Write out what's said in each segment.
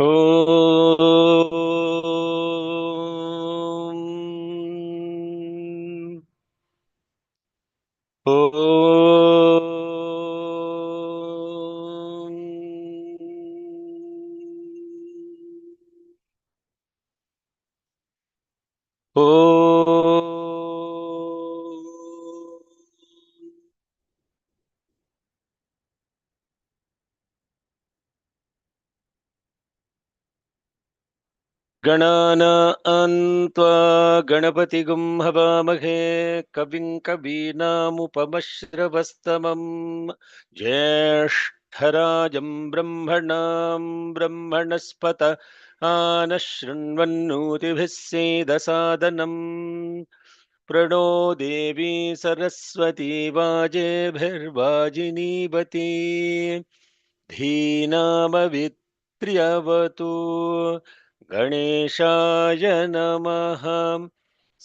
Om. Om. Om. गणानान्त्वा गणपतिगुं हवामहे कविं कवीनामुपमश्रवस्तमं ज्येष्ठराजं ब्रह्मणां ब्रह्मणस्पत आनः शृण्वन्नोतिभिः सेदसादनम् प्रणो देवी सरस्वती वाजेभिर्वाजिनीवती धीनामवित्र्यवतु गणेशाय नमः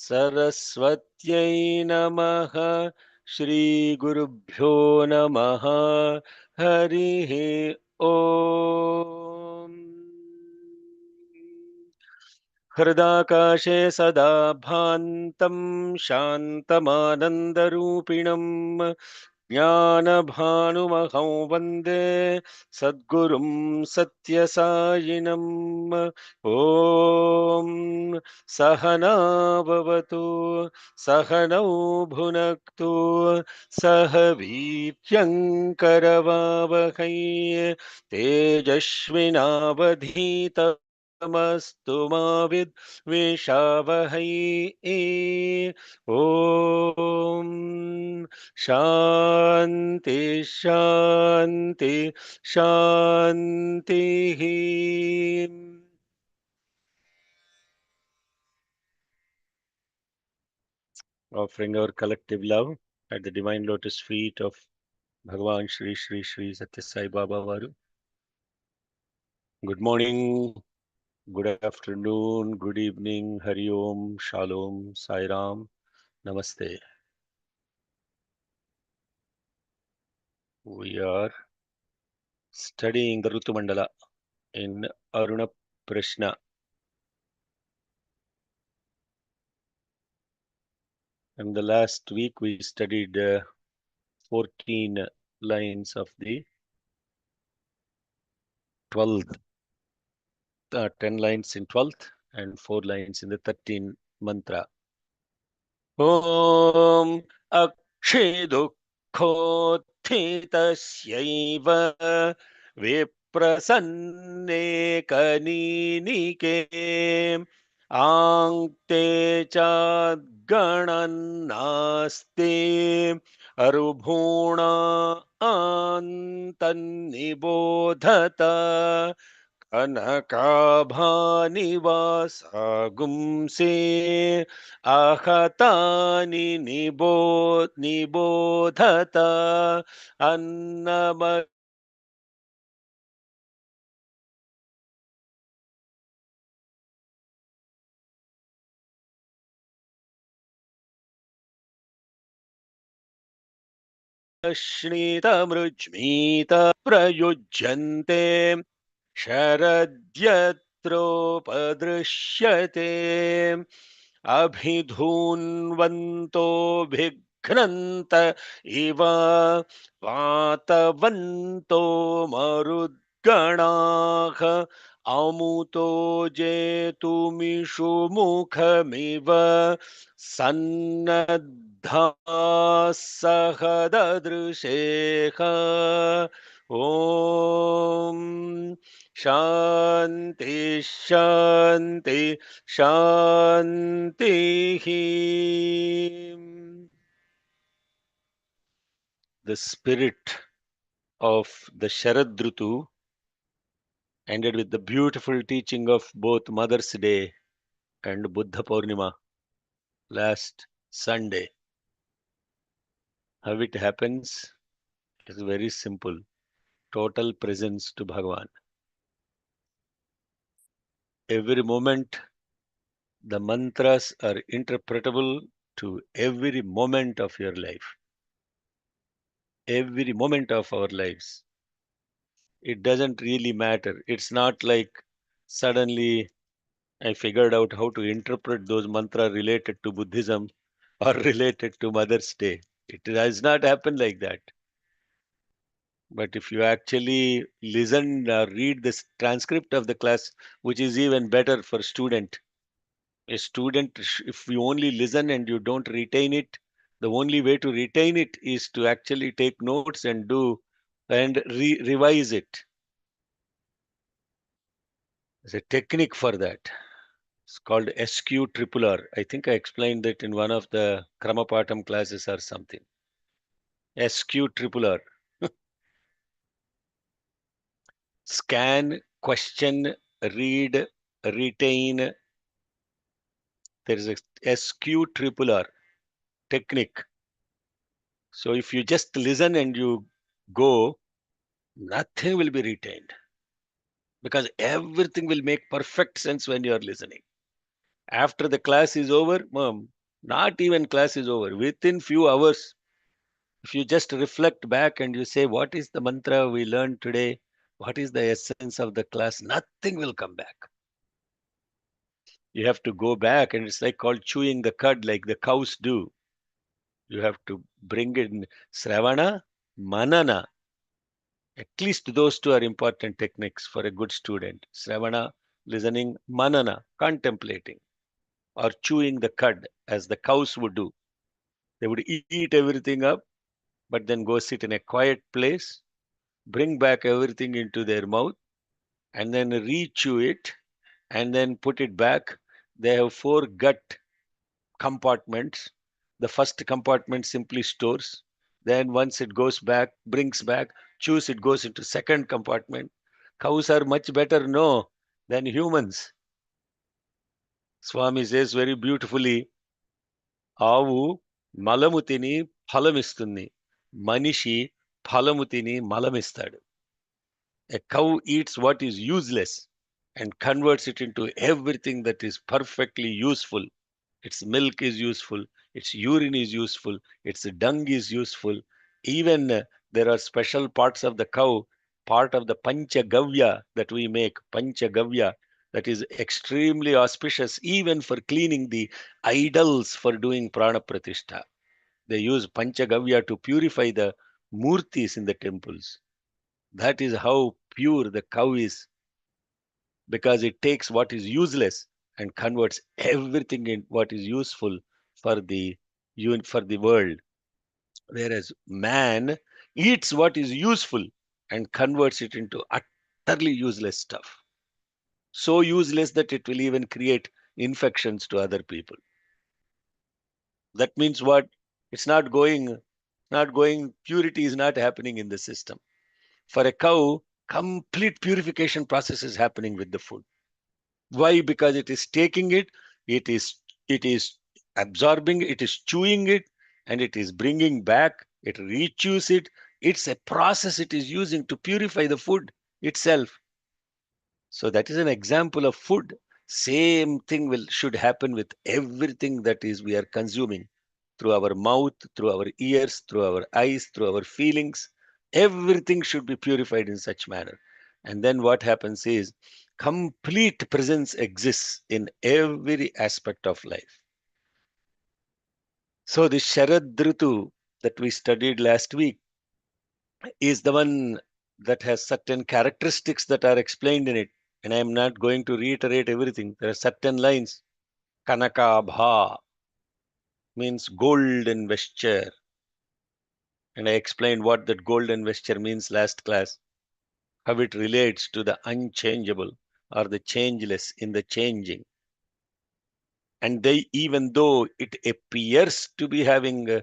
सरस्वत्यै नमः श्रीगुरुभ्यो नमः हरिः ओम् हृदाकाशे सदा भान्तं शान्तमानन्दरूपिणम् ज्ञानभानुमहं वन्दे सद्गुरुं सत्यसायिनम् ॐ सहना भवतु सहनौ भुनक्तु सह वीर्यङ्करवावहै तेजस्विनावधीतमस्तु मा विद्विषावहै ॐ शान्ति शान्ति शान्तिः offering our collective love at the divine lotus feet of Bhagavan Shri Shri Shri Satya Sai Baba Varu. Good morning, good afternoon, good evening, Hari Om, Shalom, Sai Ram, Namaste. We are studying the Rutu Mandala in Aruna Prashna. And the last week we studied 14 lines of the 12th, 10 lines in 12th and 4 lines in the 13th mantra. Om Akshidukhotthitasyav Viprasanne Kaninike Ankte Chadganannaste Arubhuna Antannibodhata Anakaabhanivasa Ahatani nibodhata annama Shnita prayujyante Sharadyatropadrishyate Abhidhunvanto bhighnanta iva Vatavanto marudganaha Amuto jetumishu mukhamiva Sannadha sahadadrisheha Om Shanti Shanti Shanti. The spirit of the Sharad Rutu ended with the beautiful teaching of both Mother's Day and Buddha Purnima last Sunday. How it happens is very simple. Total presence to Bhagavan. Every moment the mantras are interpretable to every moment of your life. Every moment of our lives. It doesn't really matter. It's not like Suddenly, I figured out how to interpret those mantras related to Buddhism or related to Mother's Day. It does not happen like that. But if you actually listen or read this transcript of the class, which is even better for student, a student, if you only listen and you don't retain it, the only way to retain it is to actually take notes and do and revise it. There's a technique for that. It's called SQ triple R. I think I explained it in one of the Kramapatam classes or something. SQ triple R. Scan, question, read, retain. There is a SQ triple R technique. So if you just listen and you go, nothing will be retained because everything will make perfect sense when you are listening. After the class is over, not even class is over, within few hours, if you just reflect back and you say, what is the mantra we learned today? What is the essence of the class? Nothing will come back. You have to go back, and it's like called chewing the cud, like the cows do. You have to bring in Sravana, Manana. At least those two are important techniques for a good student. Sravana, listening, Manana, contemplating, or chewing the cud, as the cows would do. They would eat everything up, but then go sit in a quiet place, bring back everything into their mouth, and then re-chew it, and then put it back. They have four gut compartments. The first compartment simply stores. Then once it goes back, brings back, chews, it goes into second compartment. Cows are much better, no, than humans. Swami says very beautifully, ఆవు మలము తిని ఫలమిస్తుంది మనిషి ఫలము తిని మలమిస్తాడు. A cow eats what is useless and converts it into everything that is perfectly useful. Its milk is useful, its urine is useful, its dung is useful. Even there are special parts of the cow, part of the Panchagavya that we make, Panchagavya, that is extremely auspicious even for cleaning the idols for doing Prana Pratishtha. They use Panchagavya to purify the murtis in the temples. That is how pure the cow is, because it takes what is useless and converts everything in what is useful for the world. Whereas man eats what is useful and converts it into utterly useless stuff. So useless that it will even create infections to other people. That means what? It's not going, purity is not happening in the system. For a cow, complete purification process is happening with the food. Why? Because it is taking it, it is absorbing, it is chewing it, and it is bringing back, it rechews it. It's a process it is using to purify the food itself. So that is an example of food. Same thing should happen with everything that is we are consuming through our mouth, through our ears, through our eyes, through our feelings. Everything should be purified in such manner. And then what happens is complete presence exists in every aspect of life. So the Sharad Ritu that we studied last week is the one that has certain characteristics that are explained in it. And I am not going to reiterate everything. There are certain lines. Kanaka means golden vesture. And I explained what that golden vesture means last class, how it relates to the unchangeable or the changeless in the changing. And even though it appears to be having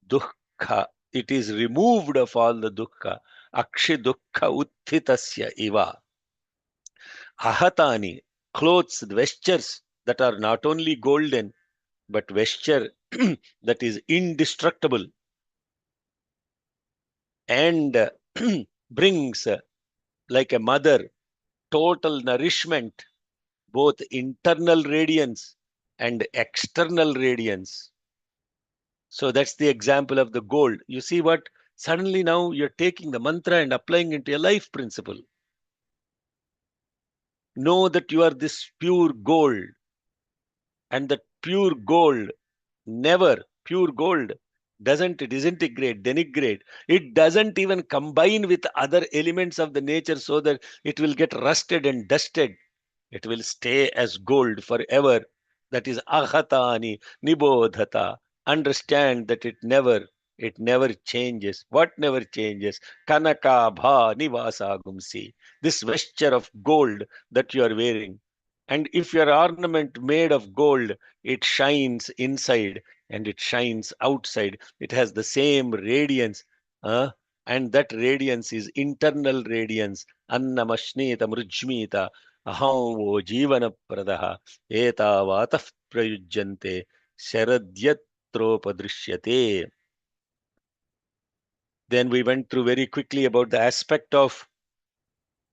dukkha, it is removed of all the dukkha. Akshi dukkha uthitasya iva. Ahatani, clothes, vestures that are not only golden, but vesture that is indestructible and brings, like a mother, total nourishment, both internal radiance and external radiance. So that's the example of the gold. You see what? Suddenly now you're taking the mantra and applying it to your life principle. Know that you are this pure gold, and that pure gold never, pure gold doesn't disintegrate, denigrate. It doesn't even combine with other elements of the nature so that it will get rusted and dusted. It will stay as gold forever. That is ahatani nibodhata. Understand that it never changes. What never changes? Kanaka bha nivasa gumsi. This vesture of gold that you are wearing. And if your ornament made of gold, it shines inside and it shines outside. It has the same radiance. uh, and that radiance is internal radiance. Annamashneeta mrujmita aham vo jivana pradaha etavatah prayujyante sharadyatropadrishyate. Then we went through very quickly about the aspect of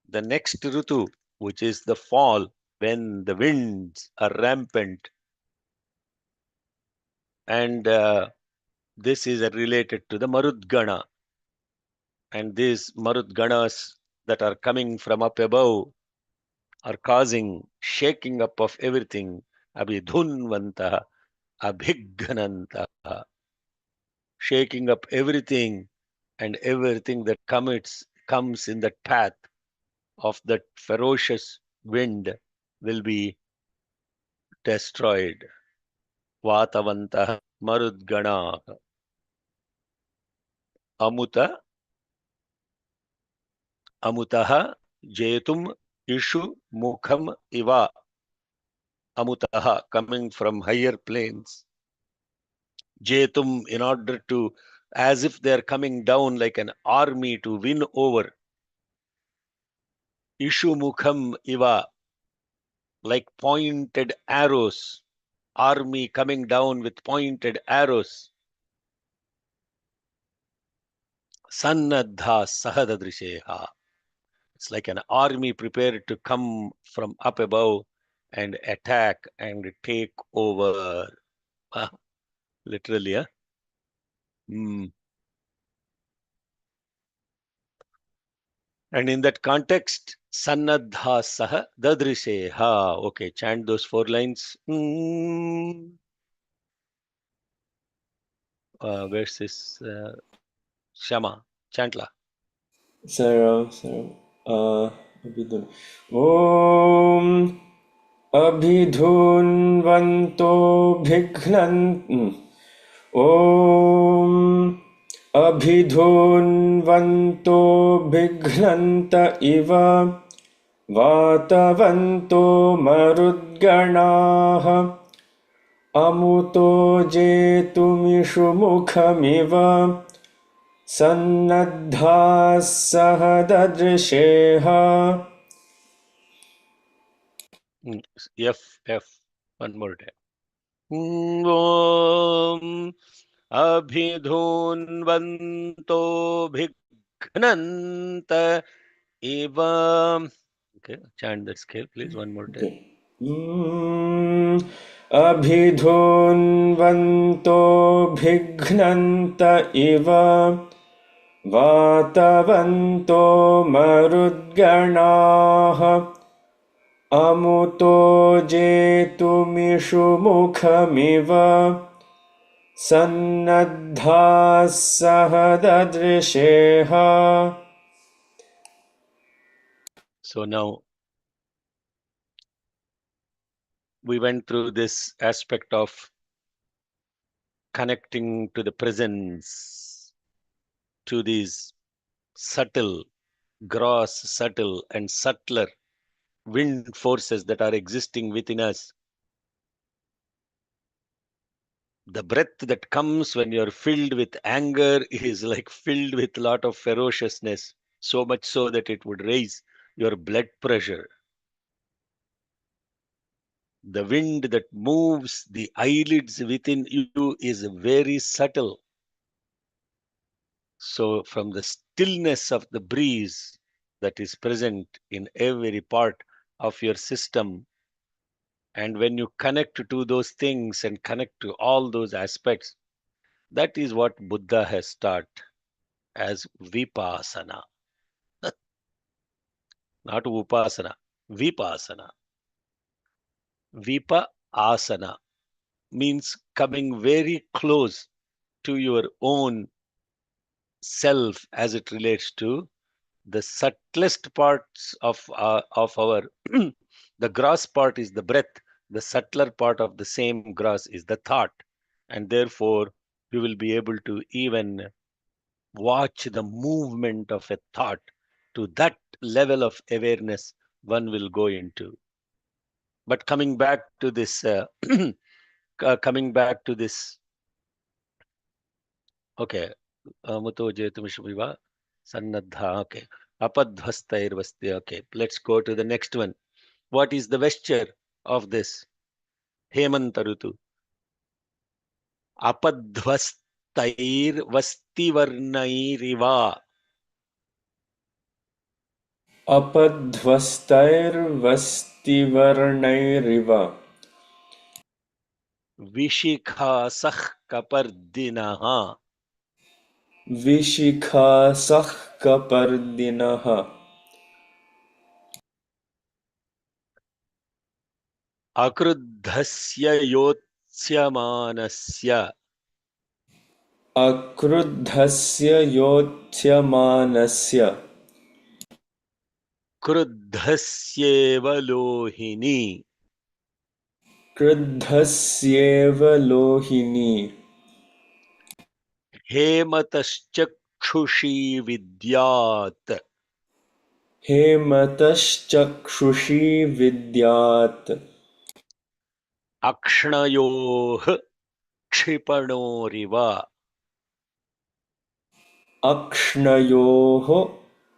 the next Ritu, which is the fall, when the winds are rampant. And this is related to the Marudgana. And these Marudganas that are coming from up above are causing shaking up of everything. Abhidhunvanta, abhiggananta, shaking up everything, and everything that comes in that path of that ferocious wind will be destroyed. Vatavantah marudgana amuta amutaha jetum ishu mukham iva. Amutaha, coming from higher planes. Jetum, in order to, as if they are coming down like an army to win over. Ishu mukham iva, like pointed arrows. Army coming down with pointed arrows. Sannadha sahadadrisheha. It's like an army prepared to come from up above and attack and take over. Ah, literally, huh? Mm. And in that context, Sannadha Saha Dadrisheha. Okay, chant those 4 lines. Where's this? Shama, chantla. अभिधुन् ॐ अभिधुन्वन्तोऽभिघ्नन् ॐ अभिधुन्वन्तोऽभिघ्नन्त इव वातवन्तो मरुद्गणाः अमुतो जेतुमिषु मुखमिव सन्नद्धाः सह ददृशेः. F. One more time. Om Abhidhunvantobhighnanta Eva. Okay, chant that scale, please, one more time. अभिधुन्वन्तोऽभिघ्नन्त इव वातवन्तो मरुद्गणाः अमुतो जेतुमिषु मुखमिव सन्नद्धाः सह ददृशेः. So now we went through this aspect of connecting to the presence, to these subtle, gross, subtle, and subtler wind forces that are existing within us. The breath that comes when you're filled with anger is like filled with a lot of ferociousness, so much so that it would raise your blood pressure. The wind that moves the eyelids within you is very subtle. So, from the stillness of the breeze that is present in every part of your system, and when you connect to those things and connect to all those aspects, that is what Buddha has taught as vipassana, not upasana. Vipassana. Vipa asana means coming very close to your own self as it relates to the subtlest parts of our the gross part is the breath, the subtler part of the same gross is the thought, and therefore you will be able to even watch the movement of a thought. To that level of awareness one will go into. But coming back to this coming back to this, okay, muto jetumishviva sannadha, okay, apadhvastairvasti, okay, let's go to the next one. What is the vesture of this Hemanta Rutu? Apadhvastairvastivarnairiva. अपध्वस्तैर्वस्तिवर्णैरिव Vishikasah kapardinaha. विशिखासः कपर्दिनः Akruddhasya yotsymanasya. अक्रुद्धस्य योत्स्यमानस्य Kruddhasyeva lohini. क्रुद्धस्येव लोहिनी Hemataschakshushi vidyat. हेमतश्चक्षुषी विद्यात् Akshnayoh kshipanoriva. अक्ष्णयोः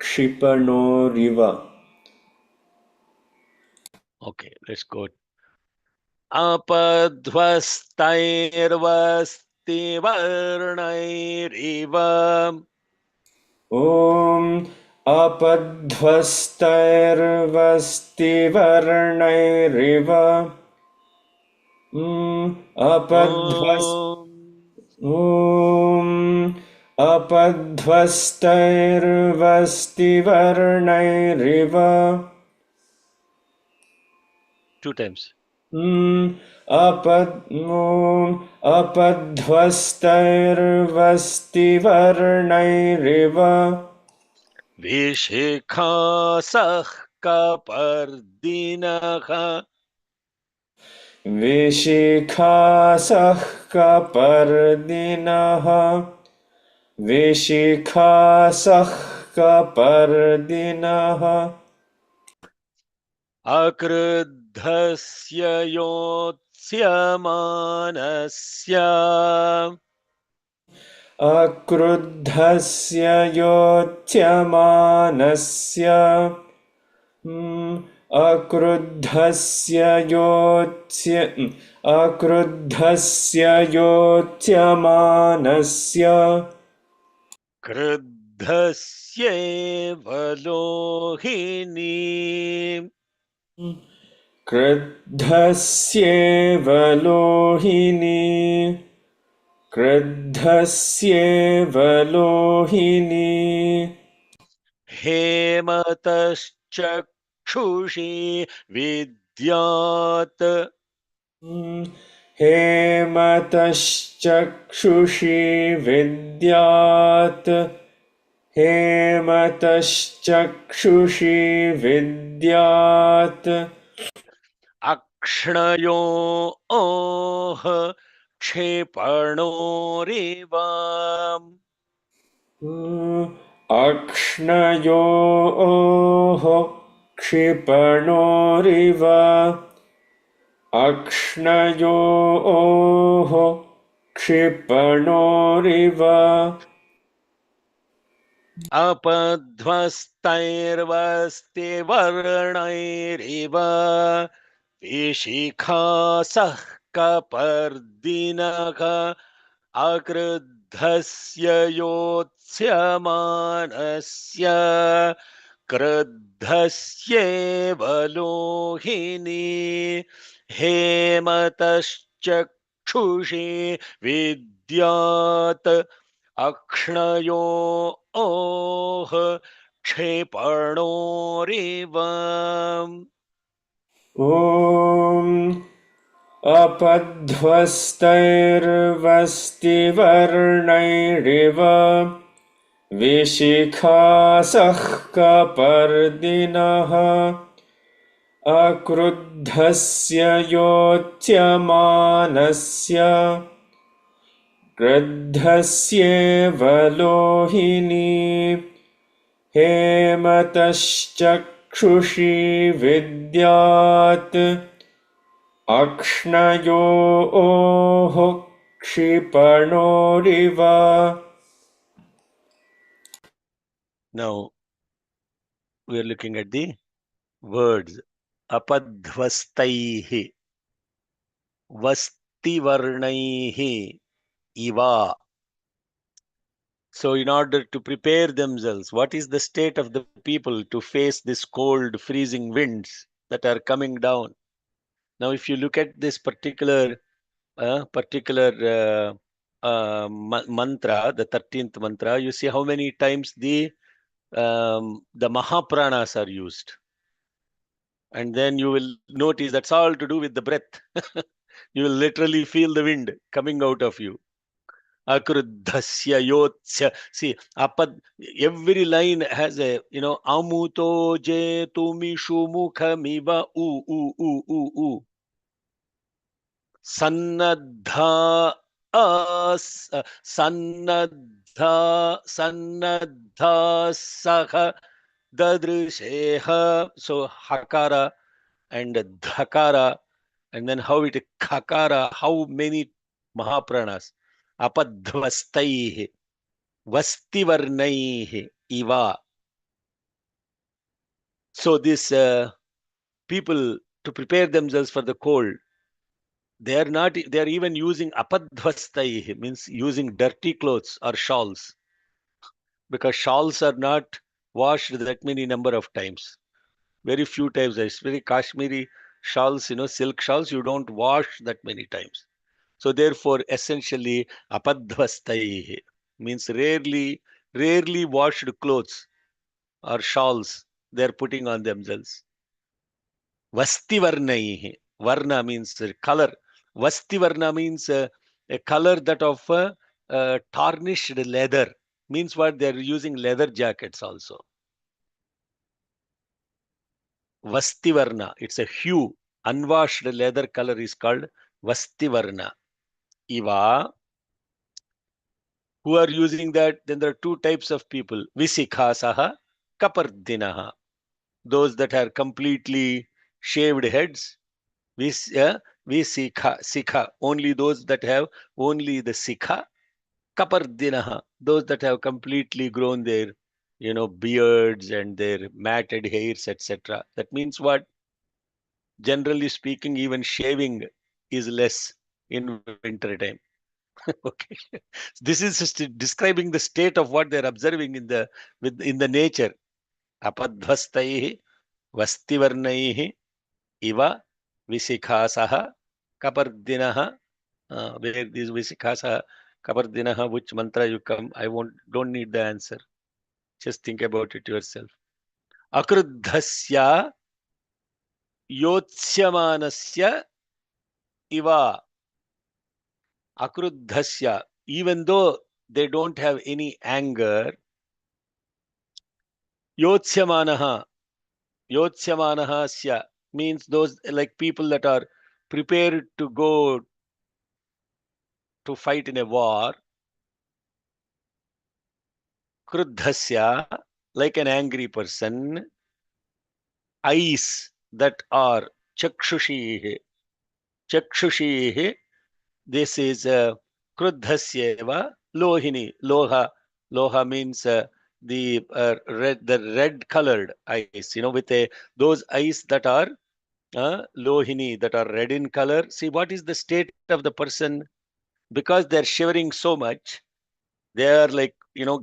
क्षिपणोरिव Okay, let's go. Apadhvastairvastivarnairiva. Om अपध्वस्तैर्वस्तिवर्णैरिव अपध्वस् Om. Om अपध्वस्तैर्वस्तिवर्णैरिव Two times. अपध्वस्तैर्वस्तिवर्णैरिव Vishikasah kapardinaha. विशिखासः कपर्दिनः विशिखासः कपर्दिनः Akruddhasya yotsymanasya. अक्रुद्धस्य योत्स्यमानस्य अक्रुद्धस्य योत्स्यमानस्य Kruddhasyeva lohini. क्रुद्धस्येव लोहिनी क्रुद्धस्येव लोहिनी Hemataschakshushi vidyat. हेमतश्चक्षुषी विद्यात् हेमतश्चक्षुषी विद्यात् Akshnayoh kshipanoriva. अक्ष्णयोः क्षिपणोरिव अक्ष्णयोः क्षिपणोरिव Apadhvastairvastivarnairiva. Vishikasah kapardinaha. Akruddhasya yotsymanasya. Kruddhasyeva lohini. Hemataschakshushi vidyat. Akshnayoh kshipanoriva. Om अपध्वस्तैर्वस्तिवर्णैरिव विशिखासः कपर्दिनः अक्रुद्धस्य योत्स्यमानस्य क्रुद्धस्येव लोहिनी हेमतश्चक्षुषी विद्यात् अक्ष्णयोः क्षिपणोरिव. Now we are looking at the words. Apadhvastaihi, vastivarnaihi, iva. So in order to prepare themselves, what is the state of the people to face this cold, freezing winds that are coming down? Now, if you look at this particular mantra, the 13th mantra, you see how many times the Mahapranas are used. And then you will notice that's all to do with the breath. You will literally feel the wind coming out of you. Akruddhasya yotsya. See, every line has a, amuto je tumishu mukhamiva u. Sannadha sannadha saha dadrisheha. So hakara and dhakara, and then how it khakara, how many mahapranas. Apadhvastaihi, vastivarnaihi, iva. So these people, to prepare themselves for the cold, they are even using apadhvastaihi, means using dirty clothes or shawls, because shawls are not washed that many number of times. Very few times, especially Kashmiri shawls, silk shawls, you don't wash that many times. So therefore, essentially, apadhvastaihi means rarely washed clothes or shawls they're putting on themselves. Vastivarnaihi. Varna means color. Vastivarna means a color that of tarnished leather. Means what? They're using leather jackets also. Vastivarna, it's a hue. Unwashed leather color is called Vastivarna. Iva, who are using that, then there are two types of people. Visikhasaha, Kapardinaha. Those that are completely shaved heads. Sikha. Only those that have only the Sikha. Kapardinaha. Those that have completely grown their, beards and their matted hairs, etc. That means what? Generally speaking, even shaving is less in winter time. Okay, this is just describing the state of what they're observing in the nature. Apadhvastaihi vastivarnaihi iva visikhasaha kapardinaha. Where these visikhasaha kapardinaha, which mantra you come, don't need the answer. Just think about it yourself. Akruddhasya yotshyamanasya iva. Akruddhasya, even though they don't have any anger, yotsyamanaha, sya means those like people that are prepared to go to fight in a war. Kruddhasya, like an angry person. Eyes that are chakshushihi. This is kruddhasyeva lohini. Loha means the red colored eyes, with those eyes that are lohini, that are red in color. See, what is the state of the person? Because they're shivering so much, they are like,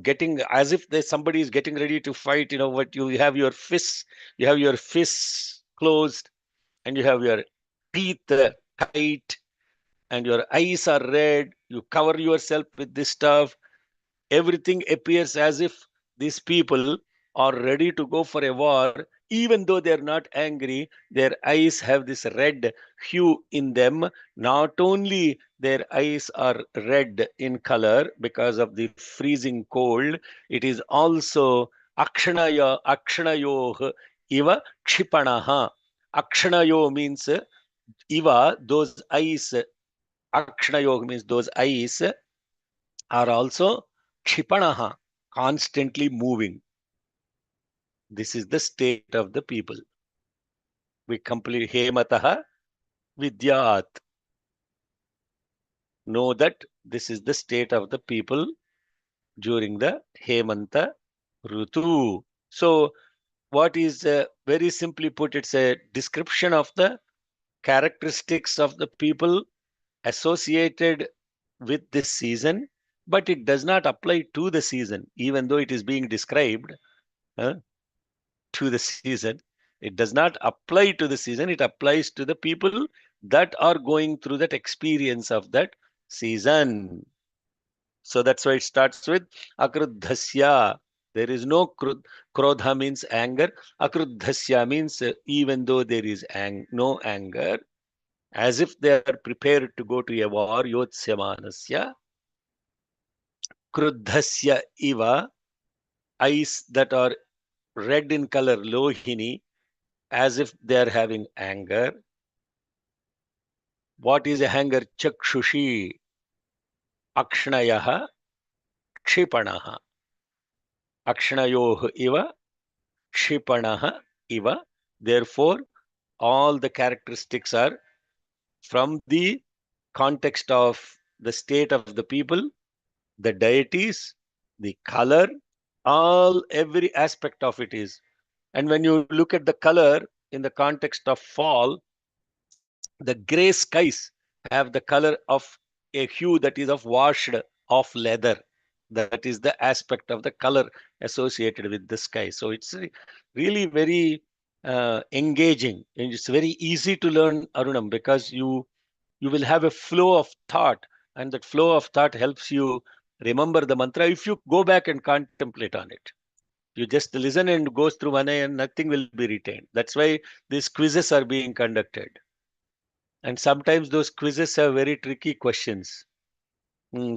getting as if somebody is getting ready to fight. What you have your fists closed, and you have your teeth tight, and your eyes are red. You cover yourself with this stuff. Everything appears as if these people are ready to go for a war, even though they're not angry, their eyes have this red hue in them. Not only their eyes are red in color because of the freezing cold, it is also akshanayoh iva kshipanaha. Akshanayo means iva, those eyes, akshanayoh means those eyes are also kshipanaha, constantly moving. This is the state of the people. We complete Hemataha Vidyat. Know that this is the state of the people during the Hemanta Rutu. So, what is very simply put, it's a description of the characteristics of the people associated with this season, but it does not apply to the season, even though it is being described. To the season. It does not apply to the season, it applies to the people that are going through that experience of that season. So that's why it starts with akruddhasya. There is no krodha means anger. Akruddhasya means even though there is no anger, as if they are prepared to go to a war, yotsyamanasya. Kruddhasya iva, eyes that are red in color, lohini, as if they are having anger. What is a anger? Chakshushi, akshnayaha, kshipanaha. Akshnayoh iva, kshipanaha iva. Therefore, all the characteristics are from the context of the state of the people, the deities, the color, every aspect of it is. And when you look at the color in the context of fall, the gray skies have the color of a hue that is of washed off leather. That is the aspect of the color associated with the sky. So it's really very engaging, and it's very easy to learn Arunam because you will have a flow of thought, and that flow of thought helps you remember the mantra if you go back and contemplate on it. You just listen and goes through one eye and nothing will be retained. That's why these quizzes are being conducted. And sometimes those quizzes have very tricky questions.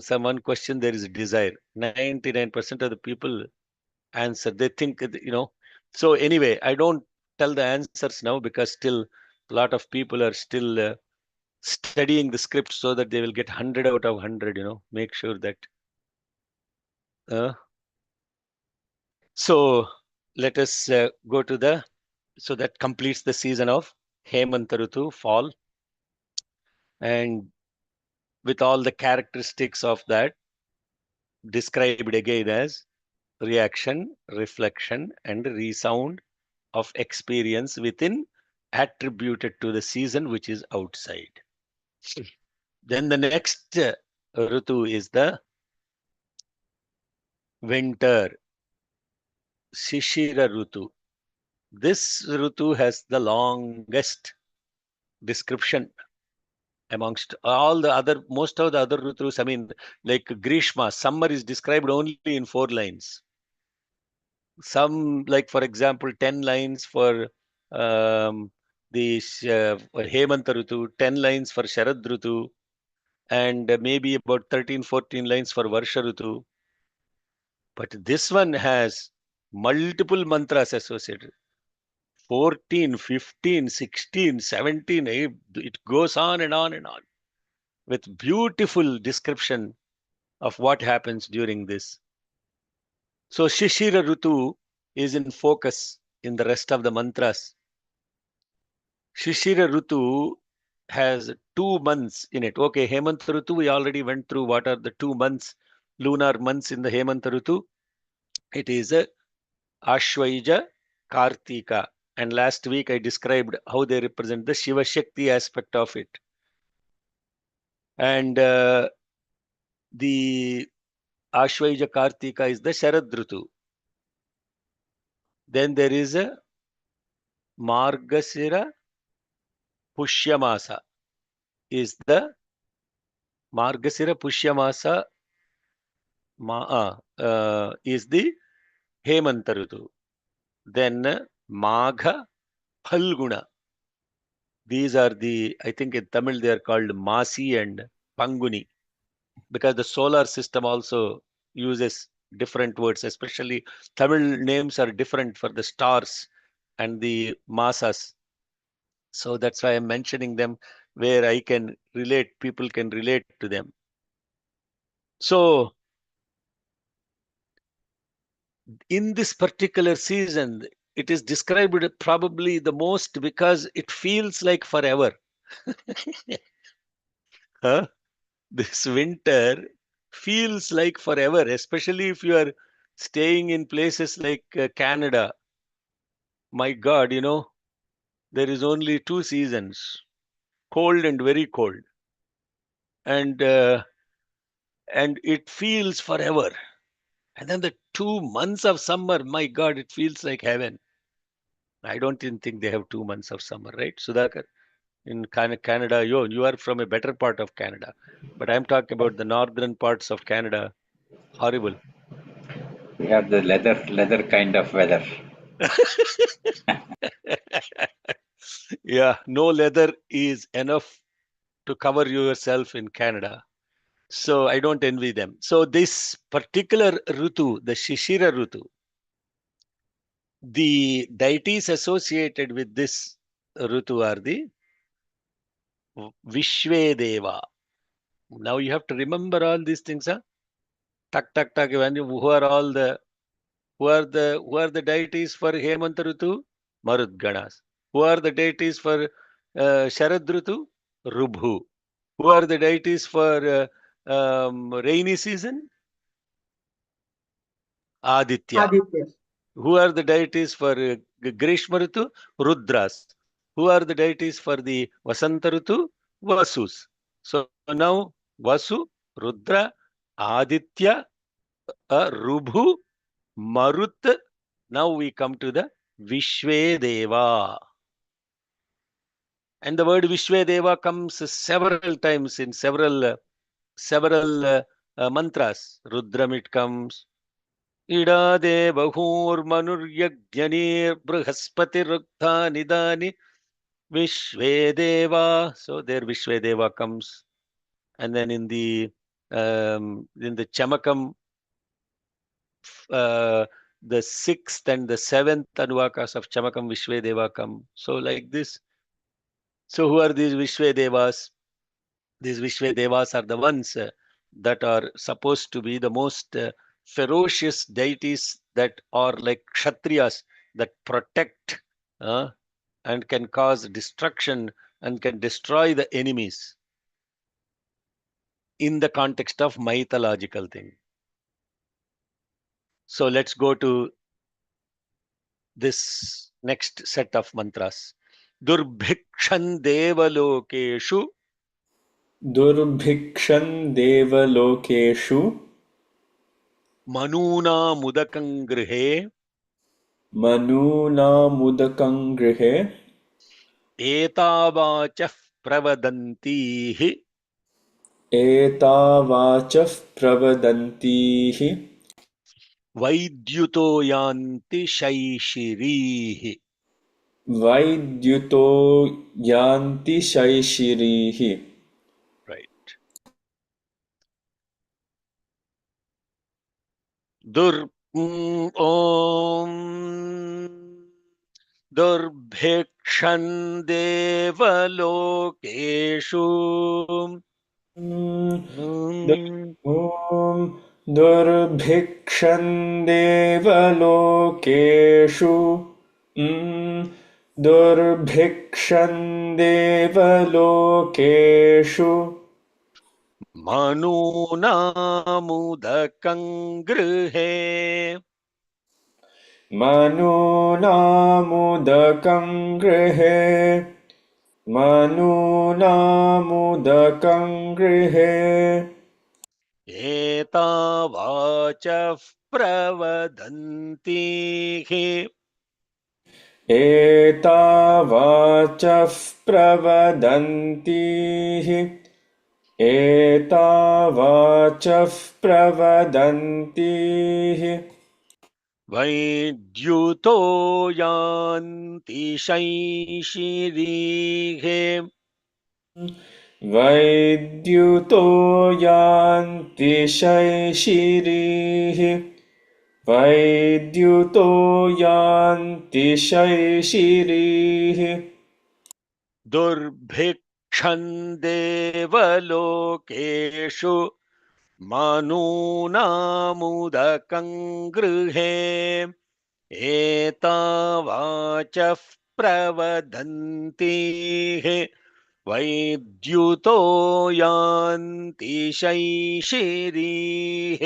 Some one question there is desire. 99% of the people answer. They think, So anyway, I don't tell the answers now because still a lot of people are still studying the script so that they will get 100 out of 100, make sure that. So let us go to so that completes the season of Hemanta Rutu, fall. And with all the characteristics of that, described again as reaction, reflection, and resound of experience within, attributed to the season which is outside. Then the next Rutu is the winter, Shishira Rutu. This Rutu has the longest description amongst all the other, most of the other Rutus. I mean, like Grishma, summer is described only in 4 lines. Some, like for example, 10 lines for the Hemanta Rutu, 10 lines for Sharad Rutu, and maybe about 13, 14 lines for Varsha Rutu. But this one has multiple mantras associated. 14, 15, 16, 17, it goes on and on and on with beautiful description of what happens during this. So Shishira Rutu is in focus in the rest of the mantras. Shishira Rutu has 2 months in it. Okay, Hemanta Rutu, we already went through what are the 2 months, lunar months in the Hemanta Rutu. It is a Ashwaija, Kartika. And last week I described how they represent the Shiva Shakti aspect of it. And the Ashwaija Kartika is the Sharad Rutu. Then there is a Margasira Pushyamasa is the Margasira Pushyamasa is the Hemanta Rutu. then Magha, Phalguna. These are I think in Tamil they are called Masi and Panguni, because the solar system also uses different words, especially Tamil names are different for the stars and the masas. So that's why I'm mentioning them, where I can relate, people can relate to them. So in this particular season, it is described probably the most because it feels like forever. Huh? This winter feels like forever, especially if you are staying in places like Canada. My God, there is only two seasons, cold and very cold. And it feels forever. And then the 2 months of summer, my God, it feels like heaven. I don't even think they have 2 months of summer, right, Sudhakar? In Canada, you are from a better part of Canada, but I'm talking about the northern parts of Canada. Horrible. We have the leather kind of weather. Yeah, no leather is enough to cover yourself in Canada. So I don't envy them. So this particular Rutu, the Shishira Rutu, the deities associated with this Rutu are the Vishvedeva. Now you have to remember all these things, huh? Tak tak tak. Who are all the who are the deities for Hemant Rutu? Marudganas. Who are the deities for Sharad Rutu? Rubhu. Who are the deities for rainy season? Aditya. Aditya. Who are the deities for Grishma Ritu? Rudras. Who are the deities for the Vasanta Ritu? Vasus. So now Vasu, Rudra, Aditya, Rubhu, Marut. Now we come to the Vishvedeva. And the word Vishvedeva comes several times in several mantras. Rudram it comes. Idade bahur manuryagnir bruhaspati nidani Vishvedeva. So there Vishvedeva comes. And then in the Chamakam, the sixth and the seventh Anuvakas of Chamakam Vishvedeva come. So like this. So who are these Vishvedevas? These Vishvedevas are the ones that are supposed to be the most ferocious deities that are like Kshatriyas that protect and can cause destruction and can destroy the enemies in the context of mythological thing. So let's go to this next set of mantras. Durbhikshan devalokeshu Durbhikshan devalokeshu manuna mudakangrihe manunamudakam grihe etavachah pravadantihi etavachah pravadantihi vaidyuto yanti shaishirihi. vaidyuto yanti shaishirihi. Right. Om Durbhikshan devalokeshu Om Durbhikshan devalokeshu Durbhikshan devalokeshu manunamudakangrihe manunamudakam grihe manunamudakam grihe etavachah pravadantihi etavachah pravadantihi etavachah pravadantihi वैद्युतो यान्ति शैशिरीः वैद्युतो यान्ति शैशिरीः वैद्युतो यान्ति शैशिरीः दुर्भिक्षं देवलोकेषु मनूनामुदकं गृहे एतावाचः प्रवदन्तीः वैद्युतो यान्ति शैशिरीः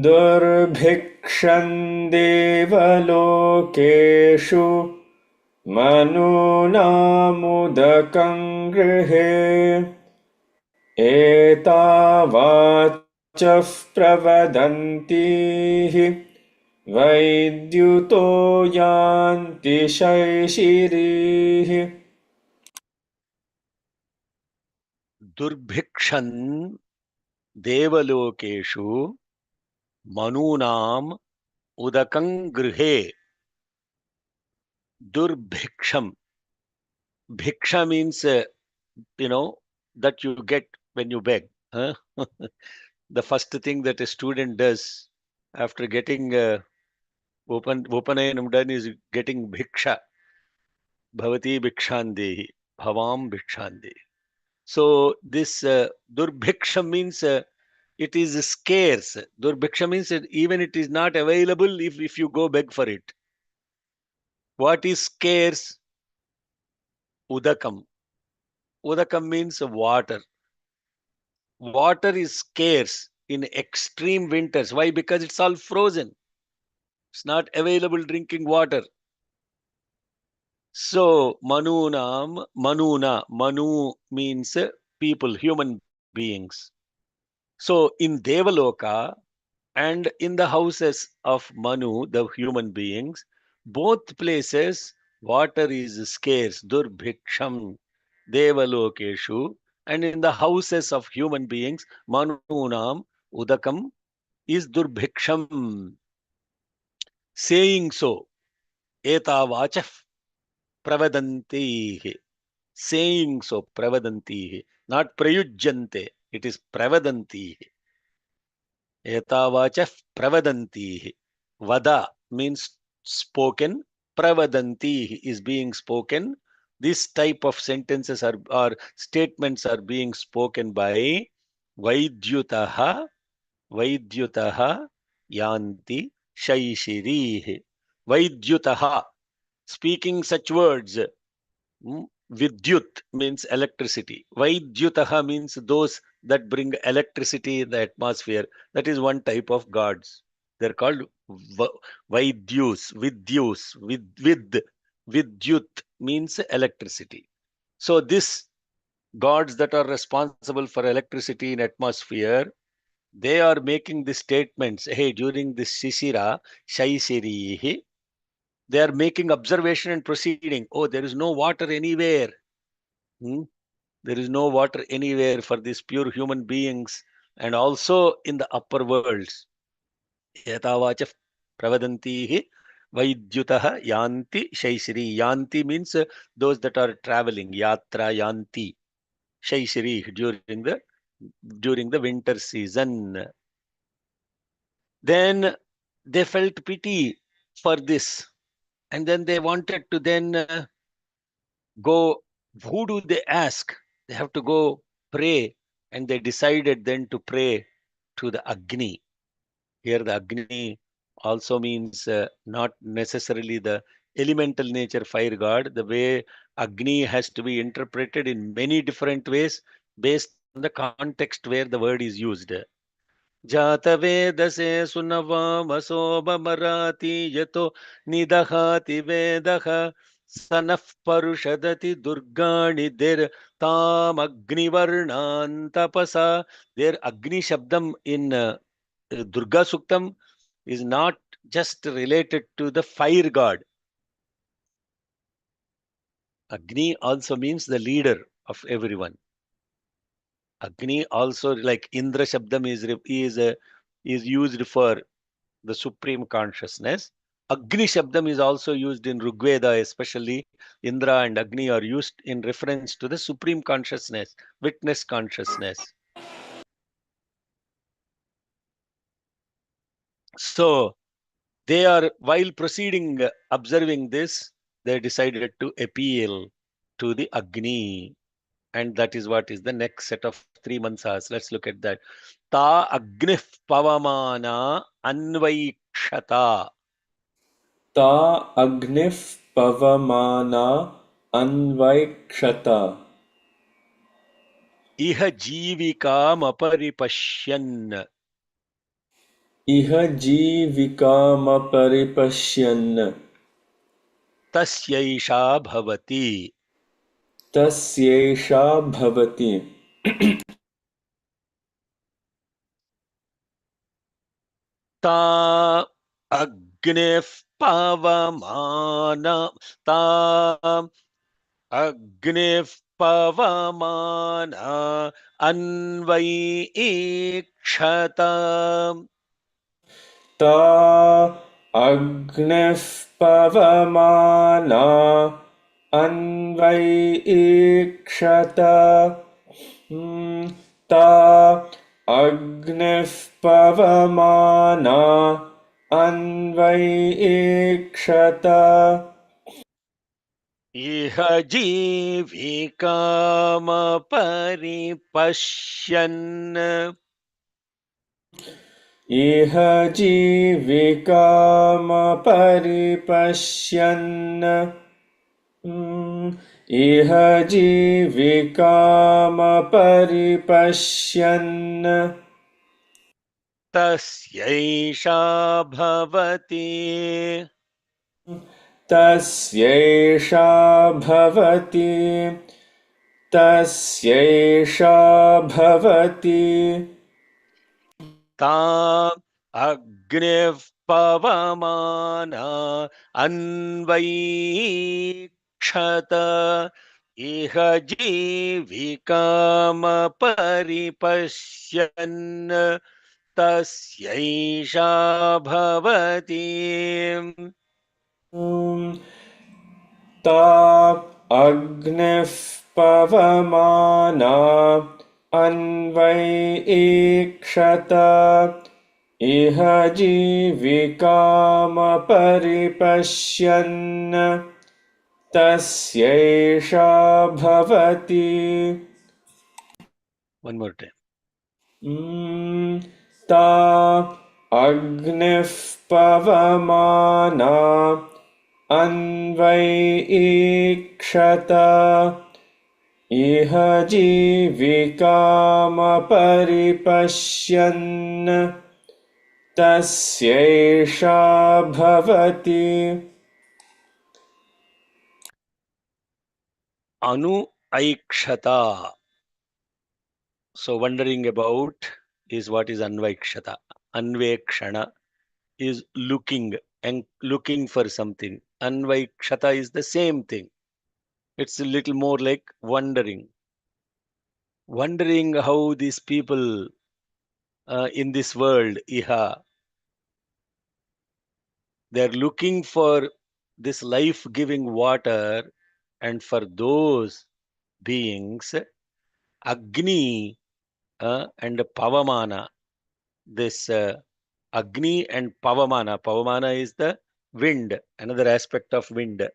दुर्भिक्षं देवलोकेषु मनूनामुदकं गृहे एतावाचः प्रवदन्तीः वैद्युतो यान्ति शैशिरीः दुर्भिक्षं देवलोकेषु मनूनाम् उदकं गृहे दुर्भिक्षam. Bhiksha means, that you get when you beg. Huh? The first thing that a student does after getting Upanayanam done is getting bhiksha. Bhavati bhikshandehi. Bhavam bhikshandehi. So this durbhiksha means it is scarce. Durbhiksha means even it is not available if you go beg for it. What is scarce? Udakam. Udakam means water. Water is scarce in extreme winters. Why? Because it's all frozen. It's not available drinking water. So, Manuna, Manu means people, human beings. So, in Devaloka and in the houses of Manu, the human beings, both places, water is scarce. Durbhiksham, Devalokeshu, and in the houses of human beings, Manunam, Udakam is Durbhiksham. Saying so, Etavacha Pravadantihi. Saying so, Pravadantihi. Not Prayujjante, it is Pravadantihi. Etavacha Pravadantihi. Vada means spoken. Pravadantihi is being spoken. This type of sentences or statements are being spoken by Vaidyutaha yanti shaishirihi. Vaidyutaha. Speaking such words. Vidyut means electricity. Vaidyutaha means those that bring electricity in the atmosphere. That is one type of gods. They're called Vaidyus, Vidyut means electricity. So this gods that are responsible for electricity in atmosphere, they are making the statements, hey, during this Shishira, Shaisirihi, they are making observation and proceeding. Oh, there is no water anywhere. There is no water anywhere for these pure human beings and also in the upper worlds. Yatavacha pravadantihi vaidyutaha yanti shaishiri. Yanti means those that are traveling. Yatra yanti. Shaishiri during the winter season. Then they felt pity for this. And then they wanted to then go. Who do they ask? They have to go pray. And they decided then to pray to the Agni. Here the Agni also means not necessarily the elemental nature fire god. The way Agni has to be interpreted in many different ways based on the context where the word is used. Jatavedase sunavamasobhamarati yato nidahati vedaha sanaf parushadati durgani der tam agnivarnan tapasa. Their Agni Shabdam in Durga Suktam is not just related to the fire god. Agni also means the leader of everyone. Agni also, like Indra Shabdam is used for the supreme consciousness. Agni Shabdam is also used in Rigveda, especially Indra and Agni are used in reference to the supreme consciousness, witness consciousness. So they are, while proceeding, observing this, they decided to appeal to the Agni. And that is what is the next set of three mansas. Let's look at that. Ta Agnif Pavamana Anvaikshata. ता अग्निः पवमाना अन्वैक्षत Iha Jivikam इह जीविकामपरिपश्यन् Tasyaisha Bhavati. तस्यैषा भवति Ta Agnif Pavamana. Ta Agnif Pavamana Anvaikshata. ता अग्निः पवमाना अन्वैक्षत ता अग्निः पवमाना अन्वैक्षत Iha Jivikam Paripashyan. इह जीविकामपरिपश्यन् इह जीविकामपरिपश्यन् Tasyaisha Bhavati. तस्यैषा भवति तस्यैषा भवति Ta Agniv Pavamana Anvaikshata. Iha Jivikam Paripashyan. Tasyaisha Bhavati. ता अग्निः पवमाना अन्वैक्षत इह जीविकामपरिपश्यन् तस्यैषा भवति One more time. ता अग्निः पवमाना अन्वैक्षत इह जीविकामपरिपश्यन् तस्यैषा भवति Anu Aikshata. So wondering about is what is Anvaikshata. Anvekshana is looking and looking for something. Anvaikshata is the same thing. It's a little more like wondering. Wondering how these people in this world, Iha, they're looking for this life-giving water, and for those beings, Agni and Pavamana, this Agni and Pavamana. Pavamana is the wind, another aspect of wind.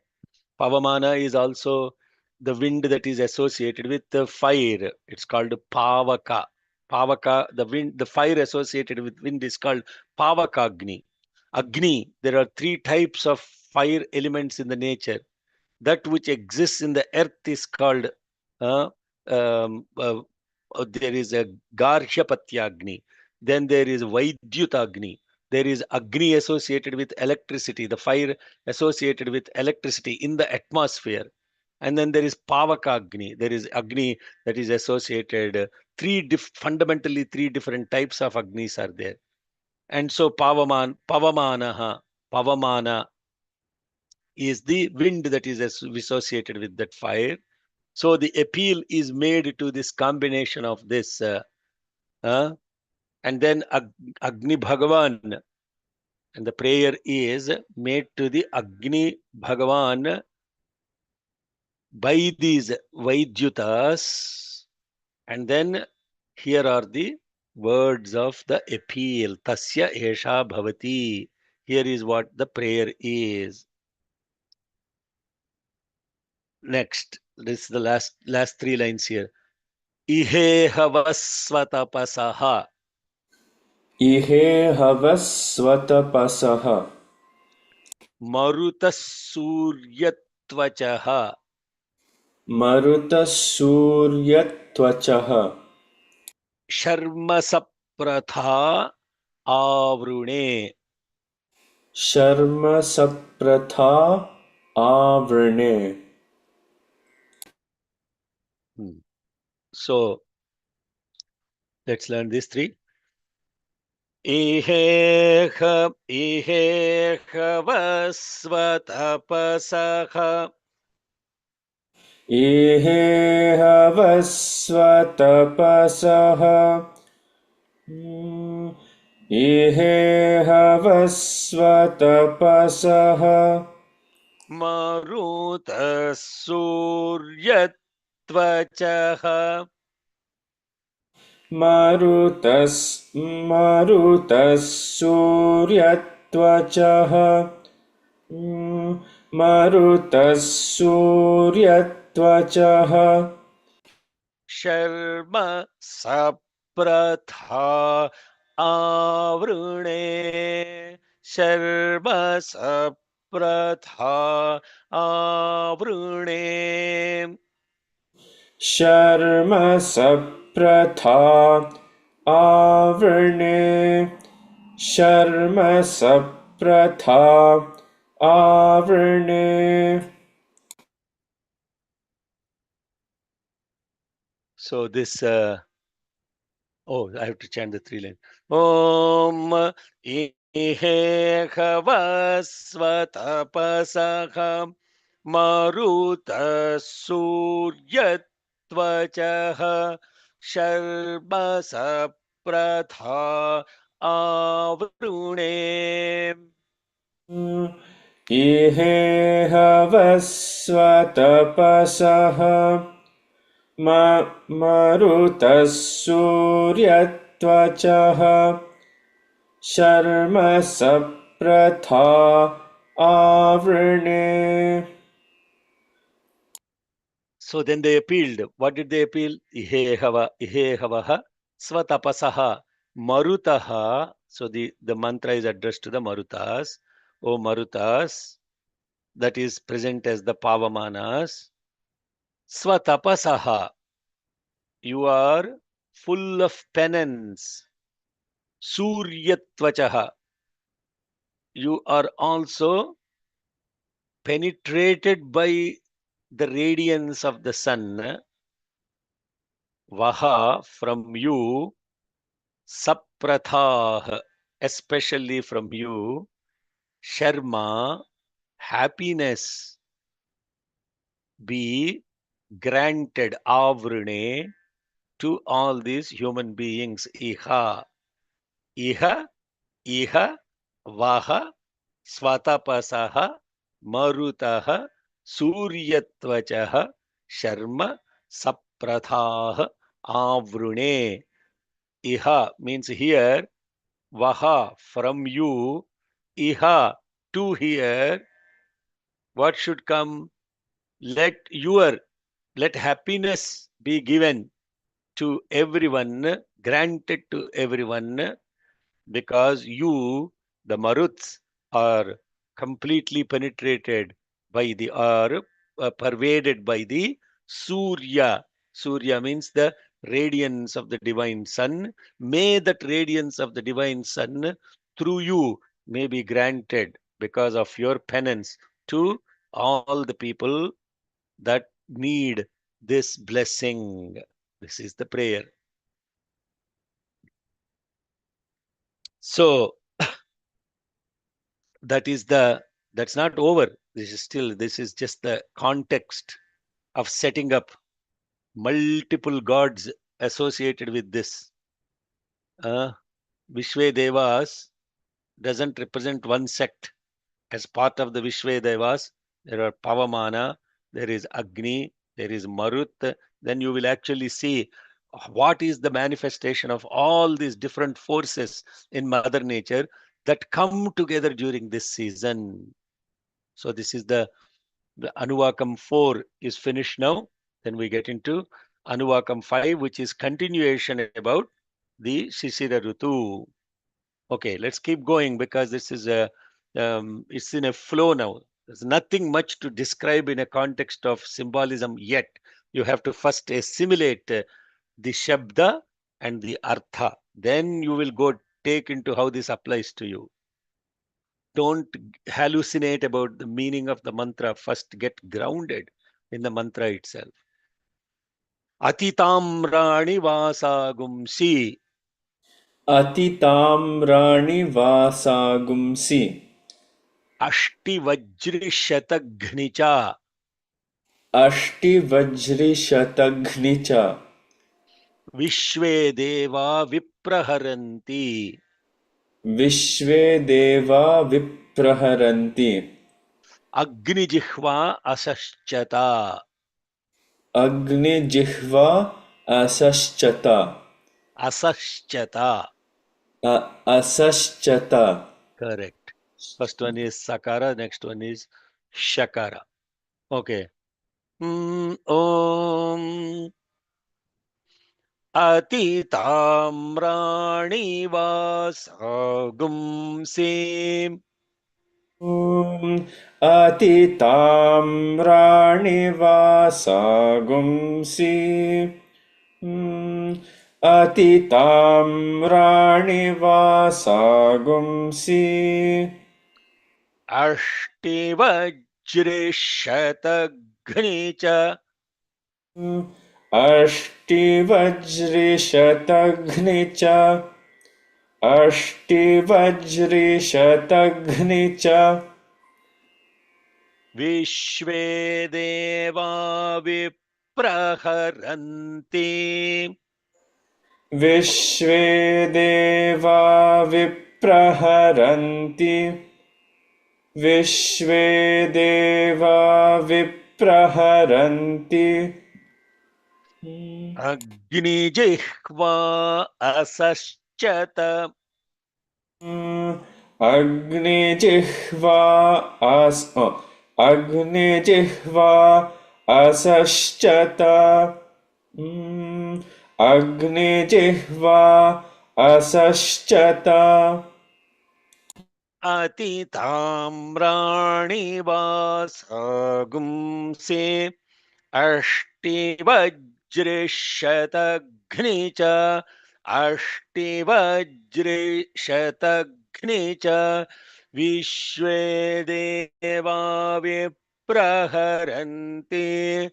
Pavamana is also the wind that is associated with the fire. It's called Pavaka. Pavaka, the wind, the fire associated with wind is called Pavaka Agni. Agni, there are three types of fire elements in the nature. That which exists in the earth is called uh, there is a Garhyapatya Agni. Then there is Vaidyuta Agni. There is Agni associated with electricity, the fire associated with electricity in the atmosphere. And then there is Pavaka Agni. There is Agni that is associated, fundamentally three different types of Agnis are there. And so Pavamana is the wind that is associated with that fire. So the appeal is made to this combination of this, and then Agni Bhagavan, And the prayer is made to the Agni Bhagavan by these Vaidyutas. And then here are the words of the appeal. Tasya Esha Bhavati. Here is what the prayer is. Next, this is the last three lines here. Ihe havasvatapasaha इहे हवस्वतपसः marutasuryatvachaha मरुतः सूर्यत्वचः sharmasapratha avrune. शर्म सप्रथा आवृणे. So let's learn these three. Iheha vasvatapasaha इहे हवस्वतपसः इहे हवस्वतपसः marutasuryatvachaha मरुतः सूर्यत्वचः मरुतः सूर्यत्वचः Sharma सप्रथा आवृणे. Sharma सप्रथा आवृणे. शर्म सप्रथा आवृणे. शर्म सप्रथा आवृणे. So this, I have to chant the three lines. Om ihe havasvatapasaha maruta suryatvachaha sharma sapratha avrune. इहे हवस्वतपसः मरुतः सूर्यत्वचः शर्म सप्रथा आवृणे. So then they appealed. What did they appeal? Ihe havaha svatapasaha marutaha. So the mantra is addressed to the marutas. O marutas, that is present as the pavamanas. Svatapasaha, you are full of penance. Suryatvachaha, you are also penetrated by the radiance of the sun. Vaha, from you. Saprathah, especially from you. Sharma, happiness. Be granted, avrune, to all these human beings. Iha, iha, iha, vaha, swatapasaha, marutaha, suryatvachaha, sharma, saprathah, avrune. Iha means here, vaha, from you, iha, to here. What should come? Let happiness be given to everyone, granted to everyone, because you, the maruts, are completely penetrated by the, or pervaded by the Surya. Surya means the radiance of the divine sun. May that radiance of the divine sun through you may be granted because of your penance to all the people that need this blessing. This is the prayer. So that's not over. This is just the context of setting up multiple gods associated with this. Vishwe Devas doesn't represent one sect. As part of the Vishvedevas, there are Pavamana, there is Agni, there is Marut. Then you will actually see what is the manifestation of all these different forces in Mother Nature that come together during this season. So this is the Anuvakam 4 is finished now. Then we get into Anuvakam 5, which is continuation about the Shishira Rutu. Okay, let's keep going because this is it's in a flow now. There's nothing much to describe in a context of symbolism yet. You have to first assimilate the Shabda and the Artha. Then you will go take into how this applies to you. Don't hallucinate about the meaning of the mantra. First get grounded in the mantra itself. Atitamrani vasagumsi Atitamrani vasagumsi ashtivajrishatagnicha Ashtivajrishatagni Vishve Deva Vipraharanti Vishve Deva Vipraharanti Agni Jihva Asaschata. Agni Jihva Asaschata Asaschata. Asaschata. Correct. First one is Sakara, next one is Shakara. Okay. Om Atitamrani Vasagumsim Atitamrani vasagumsi Atitamrani vasagumsi Ashtivajrishatagnicha Ashtivajrishatagni Ashtivajrishatagni Vishve Deva Vipraharanti Vishve Deva Vipraharanti Vishve Deva Vipraharanti Agni Jihva Asaschata Agni Jihva Agni Jihva Asaschata Agni Jihva Asaschata Atitamrani Vasagumse Ashtivajrishatagnicha Ashtivajrishatagnicha Vishve Deva Vipraharanti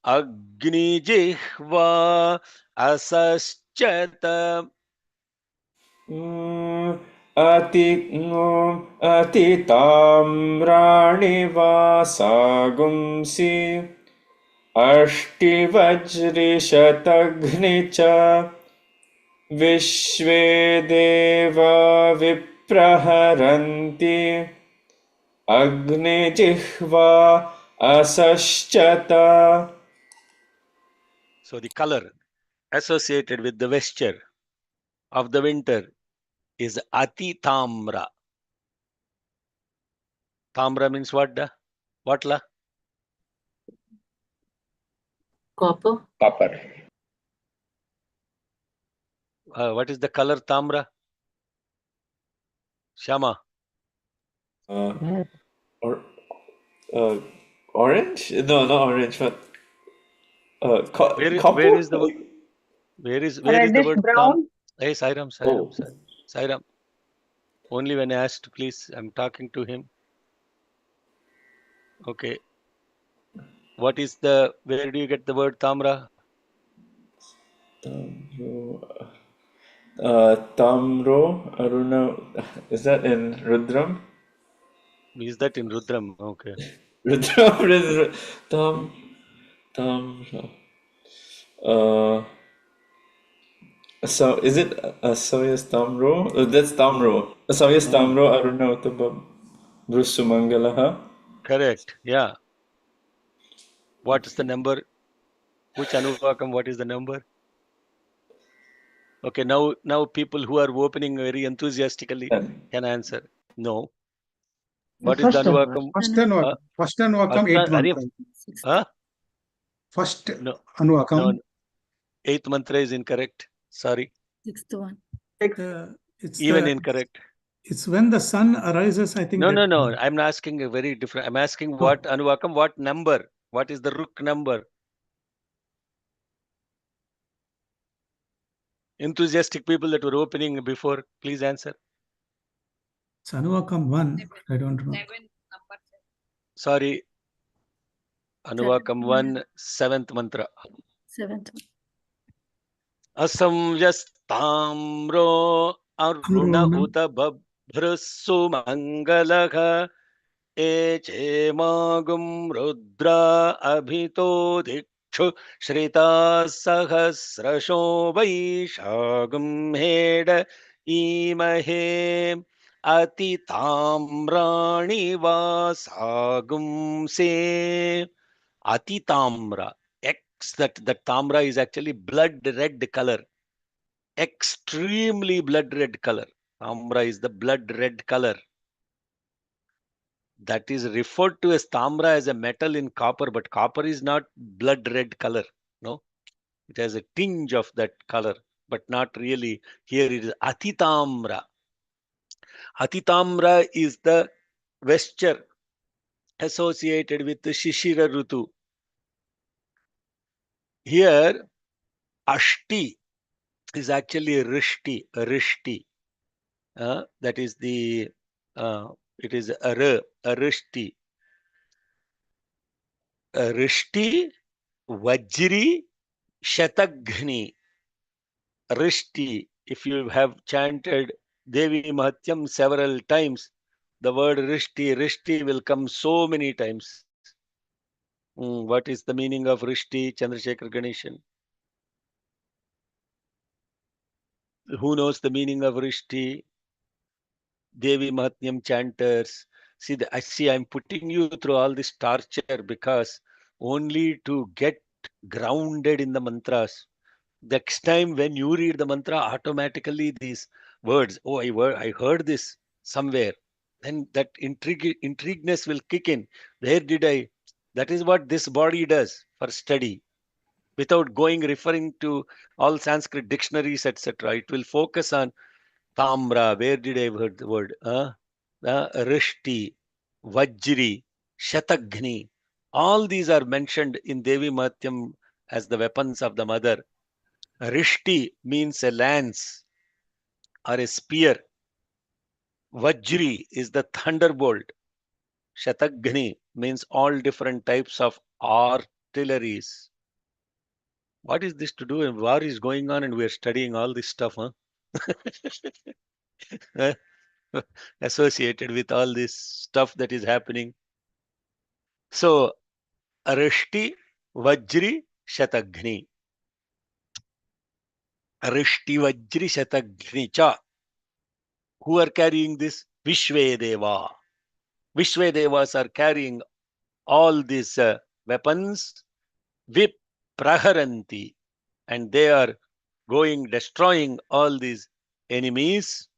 Agni Jihva Asaschata. Atitamrani vasagumsi Ashtivajrishatagni Vishve Deva Vipraharanti Agni Jihva Asaschata. So the color associated with the vesture of the winter is Ati Tamra. Tamra means what? What la? Copper. Copper. What is the color Tamra? Shama. Orange? No, not orange, but Where copper? is the word? Where is the Reddish word brown. Hey, Sairam. Sairam. Only when asked, please. I'm talking to him. Okay. What is where do you get the word Tamra? Tamro, Aruna. Is that in Rudram? Is that in Rudram? Okay. Rudram, so is it so is Tamro? That's Tamro. Savyastamro Aruna Utabab Brusumangalaha. Correct. Yeah. What is the number? Which Anuvakam? What is the number? Okay, now people who are opening very enthusiastically can answer. No. What is the Anuvakam? First Anuvakam, eighth mantra. Huh? First No, Anuvakam. no. Eighth mantra is incorrect. Sorry. Sixth one. Even incorrect. It's when the sun arises, I think. No. I'm asking a very different. I'm asking what Anuvakam, what number? What is the Ruk number? Enthusiastic people that were opening before, please answer. It's Anuvakam 1. I don't know. Sorry. Anuvakam 1, 7th mantra. Seventh one. Asamyastamro aruna uta babhrusu mangalakha eche magum rudra abhito dikshu shrita sahasrasho vaishagum hed imahe atitamrani vasagum se. Atitamra. That tamra is actually blood red color. Extremely blood red color. Tamra is the blood red color. That is referred to as tamra as a metal in copper, but copper is not blood red color. No, it has a tinge of that color, but not really. Here it is atitamra. Atitamra is the vesture associated with the Shishira Rutu. Here, Ashti is actually Rishti. That is the, it is Rishti. Rishti, Vajri, Shataghni. Rishti, if you have chanted Devi Mahatyam several times, the word Rishti will come so many times. What is the meaning of Rishti, Chandrasekhar Ganeshan? Who knows the meaning of Rishti? Devi Mahatmyam chanters. See, I'm putting you through all this torture because only to get grounded in the mantras. Next time when you read the mantra, automatically these words, oh, I heard this somewhere. Then that intrigueness will kick in. Where did I? That is what this body does for study. Without referring to all Sanskrit dictionaries, etc. It will focus on Tamra. Where did I heard the word? Rishti, Vajri, Shataghni. All these are mentioned in Devi Mahatyam as the weapons of the mother. Rishti means a lance or a spear. Vajri is the thunderbolt. Shataghni means all different types of artilleries. What is this to do? And war is going on and we are studying all this stuff, huh? Associated with all this stuff that is happening. So, Rishti, Vajri, Shataghni. Rishti, Vajri, Shataghni cha. Who are carrying this? Vishvedeva. Vishvedevas are carrying all these weapons. Vipraharanti. And they are destroying all these enemies.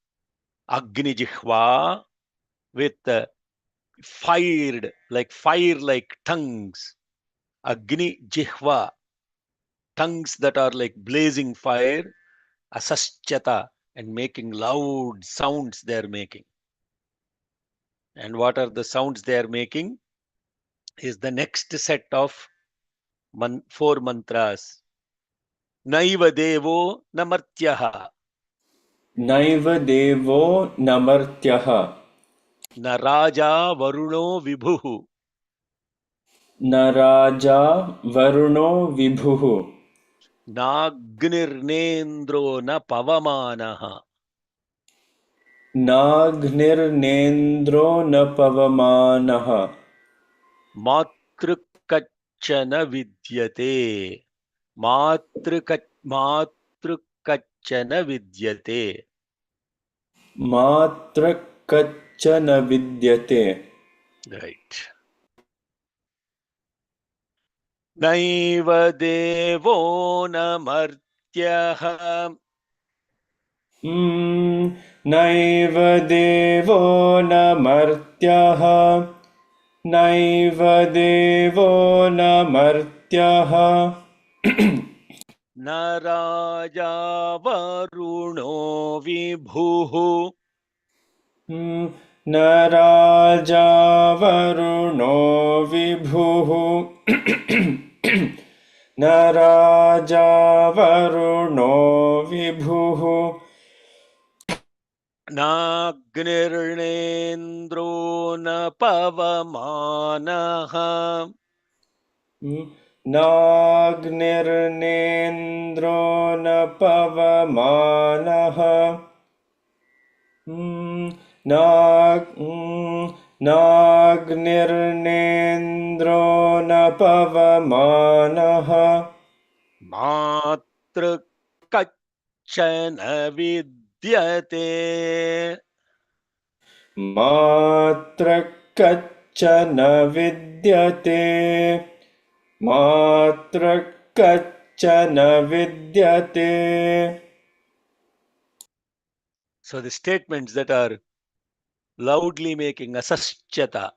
Agni Jihva, with fire like tongues. Agni Jihva, tongues that are like blazing fire. Asaschata, and making loud sounds they are making. And what are the sounds they are making? Is the next set of 4 mantras. Naiva Devo Namartyaha. Naiva Devo Namartyaha. Naraja Varuno Vibhuhu. Naraja Varuno Vibhuhu. Nagnirnendro na Pavamanaha. Nagnirnendro na Pavamanaha. Matrukachana Vidyate. Matrukachana Vidyate. Matra kachana vidyate. Right. Naiva devo na martyaha. Naiva devo na martyaha. Naiva devo na martyaha. Na raja varuno vibhuhu. Na raja varuno vibhuhu. Na raja varuno vibhuhu. Nagnirnendro na pavamanaha. Nagnirnendro na pavamanaha. Nagnirnendro na pavamanaha. Matra kachana vidyate. Matra kachana vidyate. Matra kachana vidyate. So the statements that are loudly making asaschata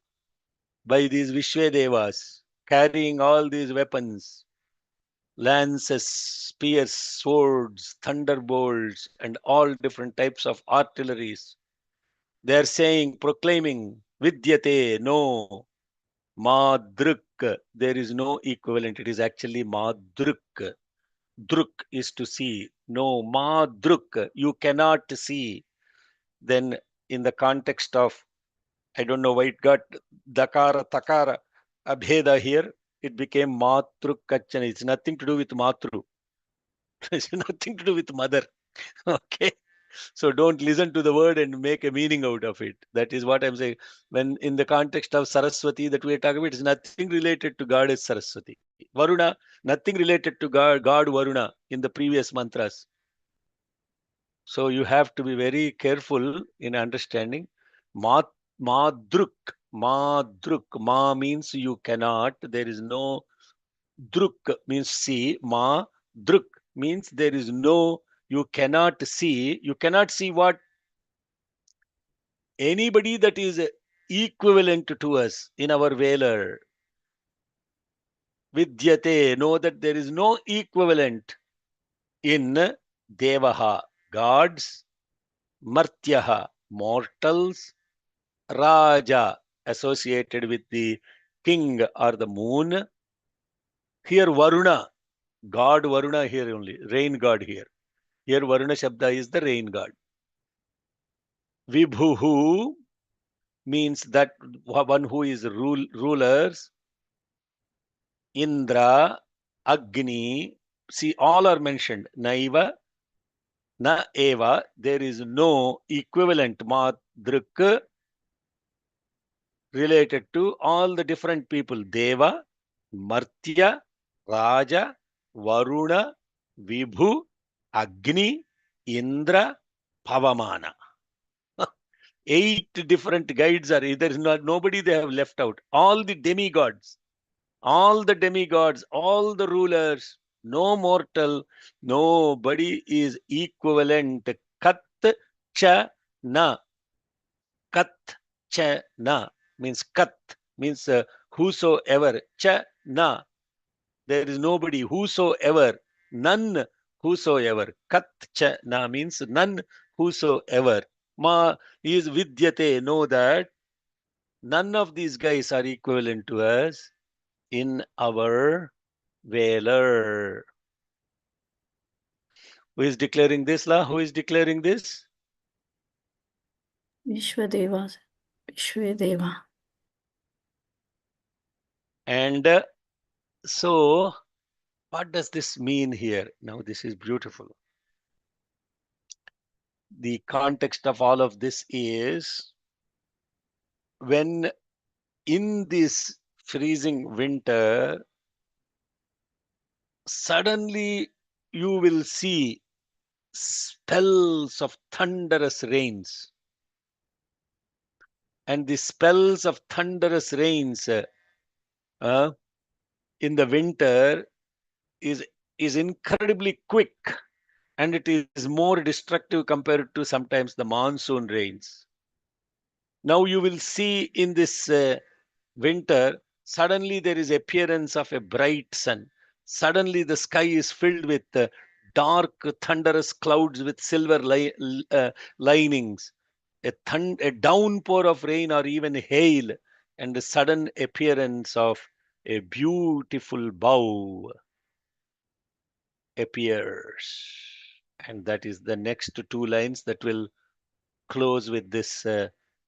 by these Vishwadevas, carrying all these weapons, lances, spears, swords, thunderbolts, and all different types of artilleries. They are saying, proclaiming, Vidyate, no, Madruk, there is no equivalent. It is actually Madruk. Druk is to see. No, Madruk, you cannot see. Then in the context of, I don't know why it got Dakara, Takara, Abheda here, it became Matru Kachana. It's nothing to do with Matru. It's nothing to do with mother. Okay. So don't listen to the word and make a meaning out of it. That is what I'm saying. When in the context of Saraswati that we are talking about, it's nothing related to Goddess Saraswati. Varuna, nothing related to God Varuna in the previous mantras. So you have to be very careful in understanding. Madruk, Madruk, Ma means you cannot. There is no Druk means see. Druk means there is no, you cannot see. You cannot see what? Anybody that is equivalent to us in our Velar. Vidyate, know that there is no equivalent in Devaha, gods, Martyaha, mortals, Raja, associated with the king or the moon. Here Varuna, God Varuna here only, rain god here. Here Varuna Shabda is the rain god. Vibhuhu means that one who is rulers. Indra, Agni, see all are mentioned. Naiva, Na Eva, there is no equivalent Madruk related to all the different people. Deva, Martya, Raja, Varuna, Vibhu, Agni, Indra, Pavamana. 8 different guides are there is not nobody they have left out. All the demigods, all the rulers, no mortal, nobody is equivalent. Kat cha na. Kat cha na means kat means whosoever. Cha na. There is nobody, whosoever, none, whosoever. Kat cha na means none, whosoever. Ma is vidyate, know that none of these guys are equivalent to us in our Velar. Who is declaring this, La? Who is declaring this? Vishwadeva. Vishwadeva. And so, what does this mean here? Now, this is beautiful. The context of all of this is when in this freezing winter, suddenly you will see spells of thunderous rains. And the spells of thunderous rains in the winter is incredibly quick, and it is more destructive compared to sometimes the monsoon rains. Now you will see in this winter, suddenly there is appearance of a bright sun. Suddenly the sky is filled with dark thunderous clouds with silver linings, a downpour of rain or even hail, and the sudden appearance of a beautiful bow appears. And that is the next two lines that will close with this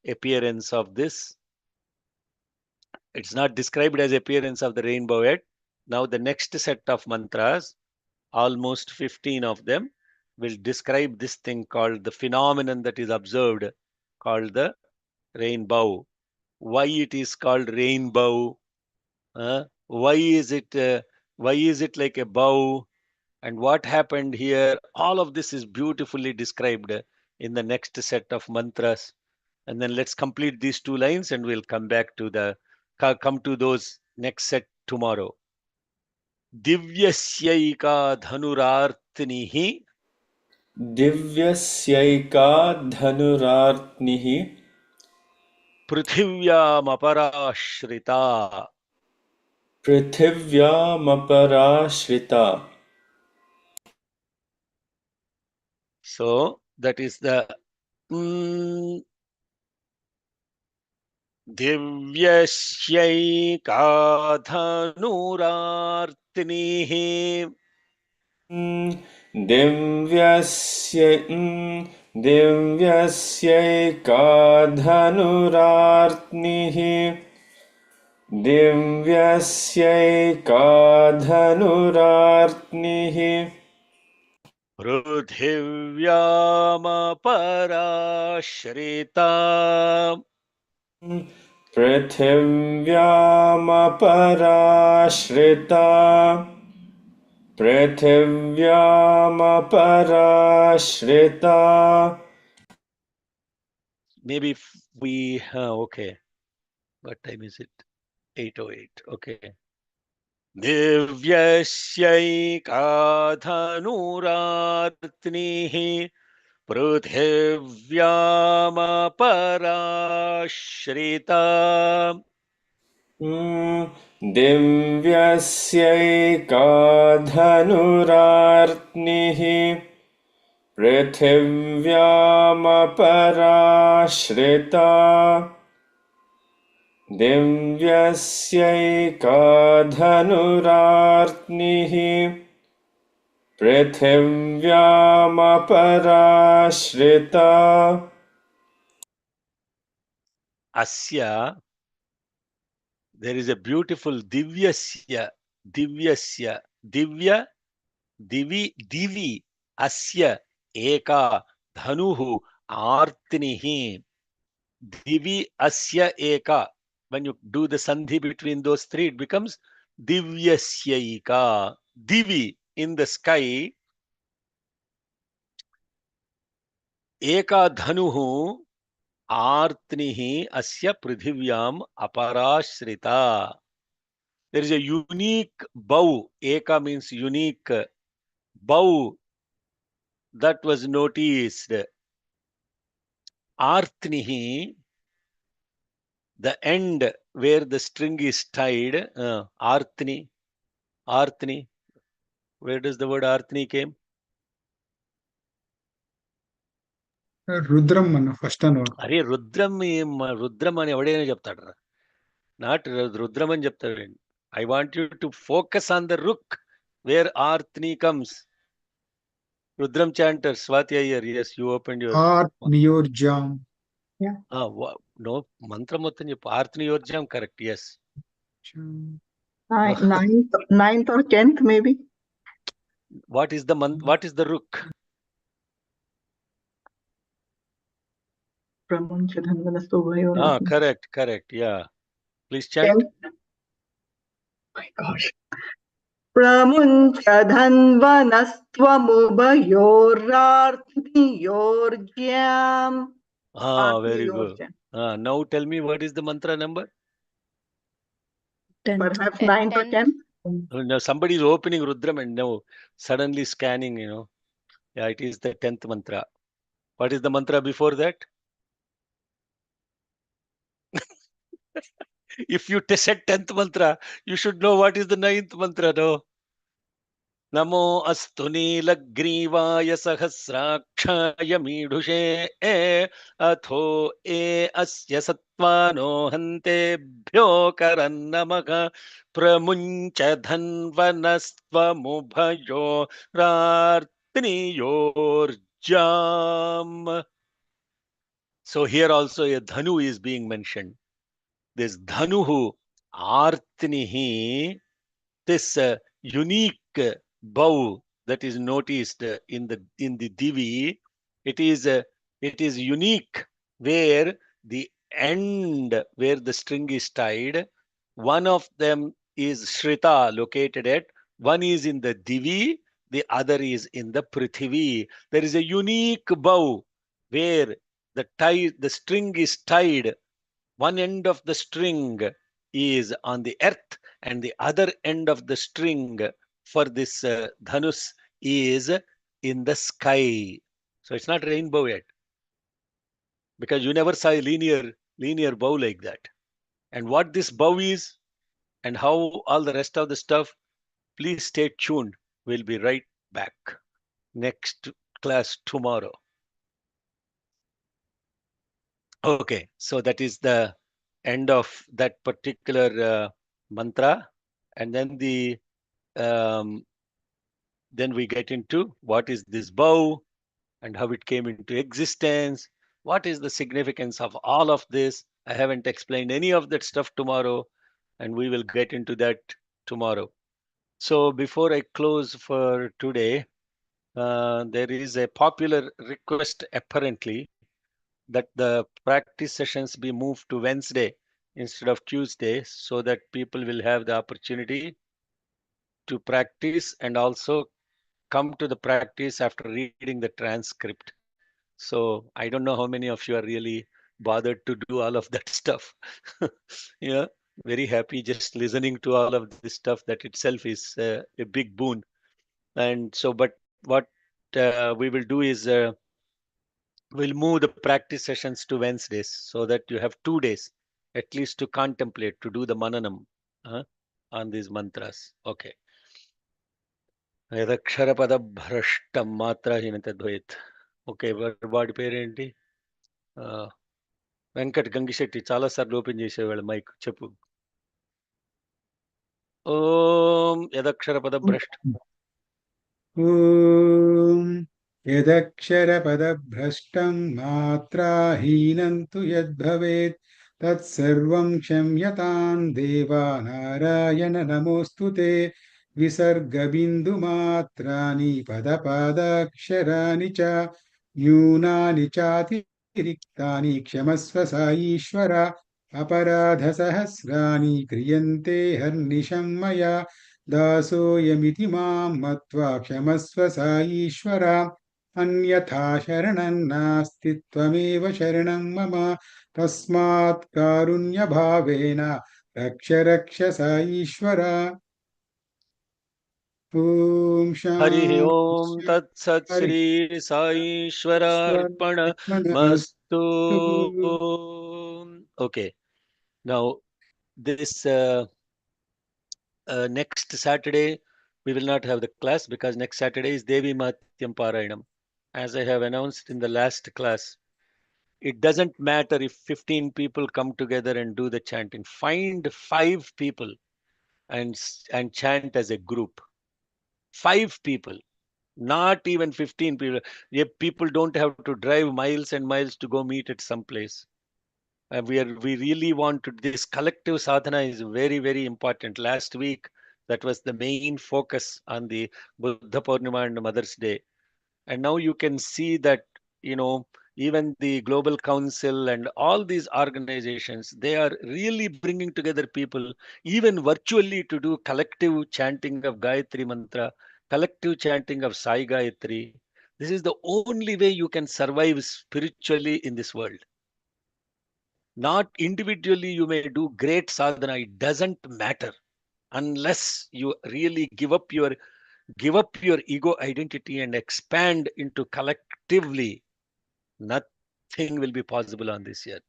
appearance of this. It's not described as appearance of the rainbow yet. Now the next set of mantras, almost 15 of them, will describe this thing called the phenomenon that is observed, called the rainbow. Why it is called rainbow? Why is it like a bow? And what happened here? All of this is beautifully described in the next set of mantras. And then let's complete these two lines, and we'll come back to those next set tomorrow. Divyasyaika dhanurartnihi Divyasyaika dhanurartnihi prithivyamarashrita. Prithivyamarashrita. So that is the Divyasyaika dhanurartnihi Divyasyaika dhanurartnihi Divyasyaika dhanurartnihi prithivyamarashrita. Prithivyamarashrita Prithivyamarashrita. Maybe if we okay. What time is it? 8:08. Okay. Divyasyaika dhanurartnihi prithivyamarashrita. Divyasyaika dhanurartnihi Prithivyamarashrita Divyasyaika dhanurartnihi Prithivyamarashrita. Asya, there is a beautiful divyasya, divya, divi, asya, eka, dhanuhu, artinihi, divi, asya, eka. When you do the sandhi between those three, it becomes divyasyaika. Divi, in the sky, eka dhanuhu, artnihi, asya prithivyam aparashrita. There is a unique bow. Eka means unique bow that was noticed. Artnihi, the end where the string is tied. Artni. Where does the word artni came? Rudram అన్న first అన్నమాట. అరే రుద్రం అని ఎవడైనా చెప్తాడు. Not Rudram అని చెప్తాడు. I want you to focus on the rook where artni comes. Rudram chanter, Swati Iyer, yes, you opened your... Artniyorjam. No, mantra మొత్తం చెప్పు. Artniyorjam, correct, yes. Ninth or 10th, maybe. What is the rook? Correct, yeah. Please chant. 10th. My gosh. Pramuncha dhanvanastvamubhayorarthiyorjyam. Very good. Arthiyorjyam. Now tell me, what is the mantra number? 10th. Perhaps 9th or 10th. Now somebody is opening Rudram and now suddenly scanning, Yeah, it is the 10th mantra. What is the mantra before that? If you said 10th mantra, you should know what is the 9th mantra, no? Namo astu neelagrivaaya sahasrakshaya meedushe atho asya sattvano hantebhyo karannamaka pramuncha dhanvanastvamubhayo rartiniyorjam. So here also a dhanu is being mentioned. This dhanuhu artinihi, this unique bow that is noticed in the divi, it is unique, where the end where the string is tied, one of them is shrita located at, one is in the divi, the other is in the prithvi. There is a unique bow where the string is tied. One end of the string is on the earth and the other end of the string for this dhanus is in the sky. So it's not rainbow yet, because you never saw a linear bow like that. And what this bow is and how all the rest of the stuff, please stay tuned. We'll be right back. Next class tomorrow. Okay, so that is the end of that particular mantra, and then then we get into what is this bow and how it came into existence. What is the significance of all of this? I haven't explained any of that stuff tomorrow, and we will get into that tomorrow. So before I close for today, there is a popular request apparently that the practice sessions be moved to Wednesday instead of Tuesday, so that people will have the opportunity to practice and also come to the practice after reading the transcript. So I don't know how many of you are really bothered to do all of that stuff. Yeah, very happy just listening to all of this stuff. That itself is a big boon. And so, but what we will do is we'll move the practice sessions to Wednesdays, so that you have 2 days at least to contemplate, to do the mananam on these mantras. Okay. యదక్షరపద భ్రష్టం మాత్రహీనతద్వయత్. Okay, వాడి పేరేంటి? వెంకట్ గంగిశెట్టి చాలా సార్లు open చేసేవాళ్ళు mic. చెప్పు. ఓం యదక్షరపద భ్రష్ట. ఓం యదక్షరపదభ్రష్టం మాత్రాహీనం తు యద్భవేత్ తత్సర్వం క్షమ్యతాం దేవా నారాయణ నమోస్తుతే. విసర్గబిందుమాత్రాని పదపాదాక్షరాని చ న్యూనాని చాతిరిక్తాని క్షమస్వ సాయీశ్వర. అపరాధసహస్రాని క్రియంతే హర్నిశం మయా దాసోయమితి మాం మత్వా క్షమస్వ సాయీశ్వర. అన్యథా శరణం నాస్తి త్వమేవ శరణం మమ. తస్మాత్ కారుణ్యభావేన రక్ష రక్ష సాయీశ్వర. ఓం హరి శాంతి ఓం తత్సత్. Shri సాయీశ్వరార్పణమస్తు. Okay, now this next Saturday we will not have the class, because next Saturday is Devi Mahatyam Parayanam. As I have announced in the last class, it doesn't matter if 15 people come together and do the chanting. Find 5 people and chant as a group. 5 people, not even 15 people. People don't have to drive miles and miles to go meet at some place. We really want to, this collective sadhana is very, very important. Last week, that was the main focus on the Buddha Purnima and Mother's Day. And now you can see that, even the Global Council and all these organizations, they are really bringing together people, even virtually, to do collective chanting of Gayatri Mantra, collective chanting of Sai Gayatri. This is the only way you can survive spiritually in this world. Not individually, you may do great sadhana. It doesn't matter unless you really give up your ego identity and expand into collectively. Nothing will be possible on this earth.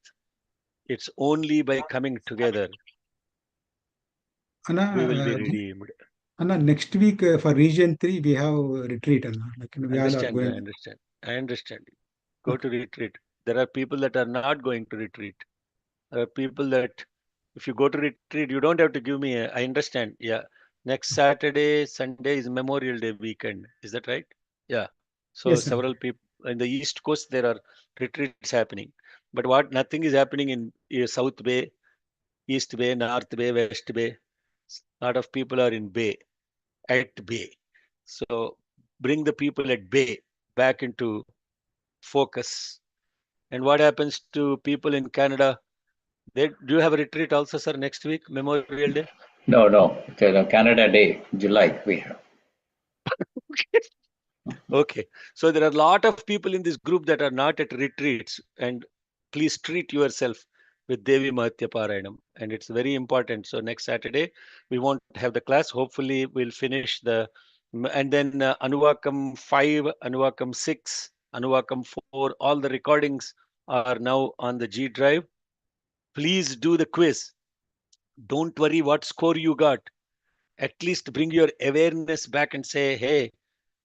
It's only by coming together Anna, we will be redeemed. Anna, next week for Region 3, we have a retreat, Anna. Like, we all are Understand, going. I understand. Go to retreat. There are people that are not going to retreat. There are people that, if you go to retreat, you don't have to give me I understand. Yeah. Next Saturday, Sunday is Memorial Day weekend. Is that right? Yeah. So Yes, sir. several people in the East Coast, there are retreats happening. But nothing is happening in South Bay, East Bay, North Bay, West Bay. A lot of people are in Bay, at Bay. So bring the people at Bay back into focus. And what happens to people in Canada? Do you have a retreat also, sir, next week, Memorial Day? No. The Canada Day, July, we have. Okay. So there are a lot of people in this group that are not at retreats, and please treat yourself with Devi Mahatya Parayanam. And it's very important. So next Saturday, we won't have the class. Hopefully we'll finish and then Anuvakam 5, Anuvakam 6, Anuvakam 4, all the recordings are now on the G Drive. Please do the quiz. Don't worry what score you got. At least bring your awareness back and say, hey,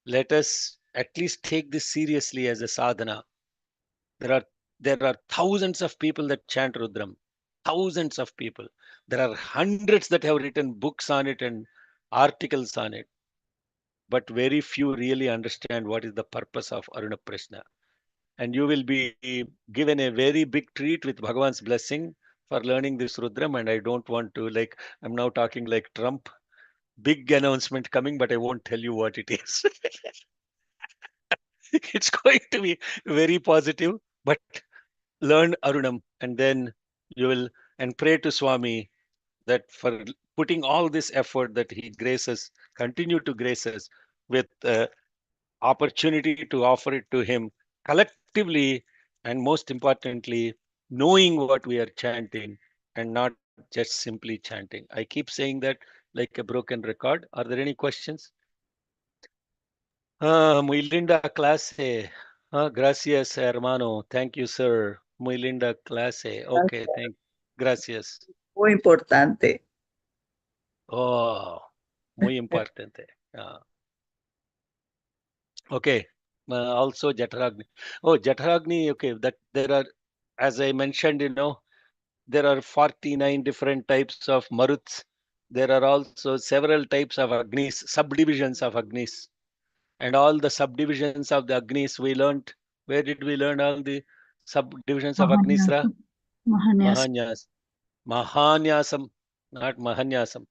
let us at least take this seriously as a sadhana. There are thousands of people that chant Rudram, thousands of people. There are hundreds that have written books on it and articles on it, but very few really understand what is the purpose of Aruna Prashna. And you will be given a very big treat with Bhagavan's blessing for learning this Rudram. And I don't want to, I'm now talking like Trump. Big announcement coming, but I won't tell you what it is. It's going to be very positive, but learn Arunam and then you will, and pray to Swami that for putting all this effort that he graces, continue to grace us with opportunity to offer it to him collectively, and most importantly, knowing what we are chanting and not just simply chanting. I keep saying that like a broken record. Are there any questions? Muy linda clase. Gracias, hermano. Thank you, sir. Muy linda clase. Okay, gracias. Muy importante. Oh, muy importante. Okay. Also Jataragni. Oh, Jataragni. Okay, that there are, as I mentioned, there are 49 different types of maruts. There are also several types of Agnis, subdivisions of Agnis. And all the subdivisions of the Agnis we learned. Where did we learn all the subdivisions of Agnisra? Mahanyas. Mahanyasam, not Mahanyasam.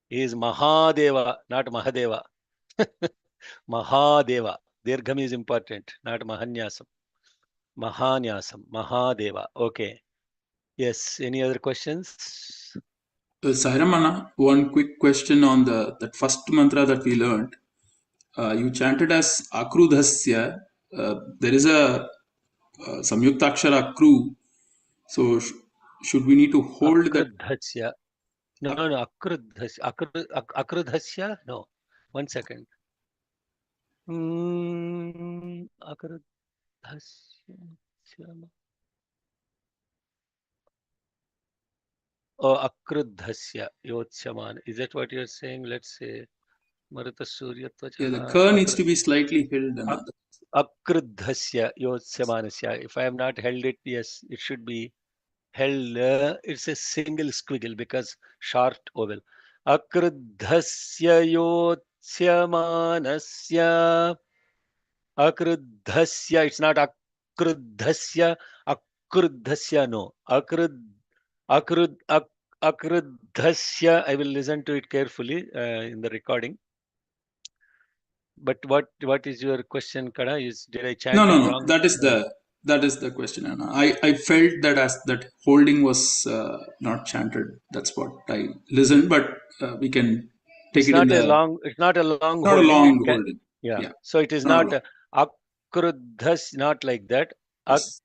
He is Mahadeva, not Mahadeva. Mahadeva. Dirgham is important, not Mahanyasam. Mahanyasam, Mahadeva. Okay. Yes. Any other questions? Sairamana, one quick question on that first mantra that we learned. You chanted as Akrudhasya. There is a Samyuktakshara Akru. So should we need to hold that? Akrudhasya. No. Akrudhasya. Akrudhasya? No. 1 second. Akrudhasya. Oh, Akrudhasya Yotsaman. Is that what you're saying? Let's say Maruta Suryatva. Yeah, the ka needs to be slightly held. Akrudhasya Yotsamanasya. If I have not held it, yes, it should be held. It's a single squiggle because short oval. Akrudhasya Yotsamanasya. Akrudhasya. It's not Akrudhasya. Akrudhasya, no. Akrudhasya. I will listen to it carefully in the recording. But what is your question, Kada? Did I chant it wrong? That is That is the question, and I felt that as that holding was not chanted. That's what I listened, but we can take It's it in not a the long. It's not a long not a holding. long It can. holding. Yeah. Yeah, So it is not not akrudhas. Not like that. Yes.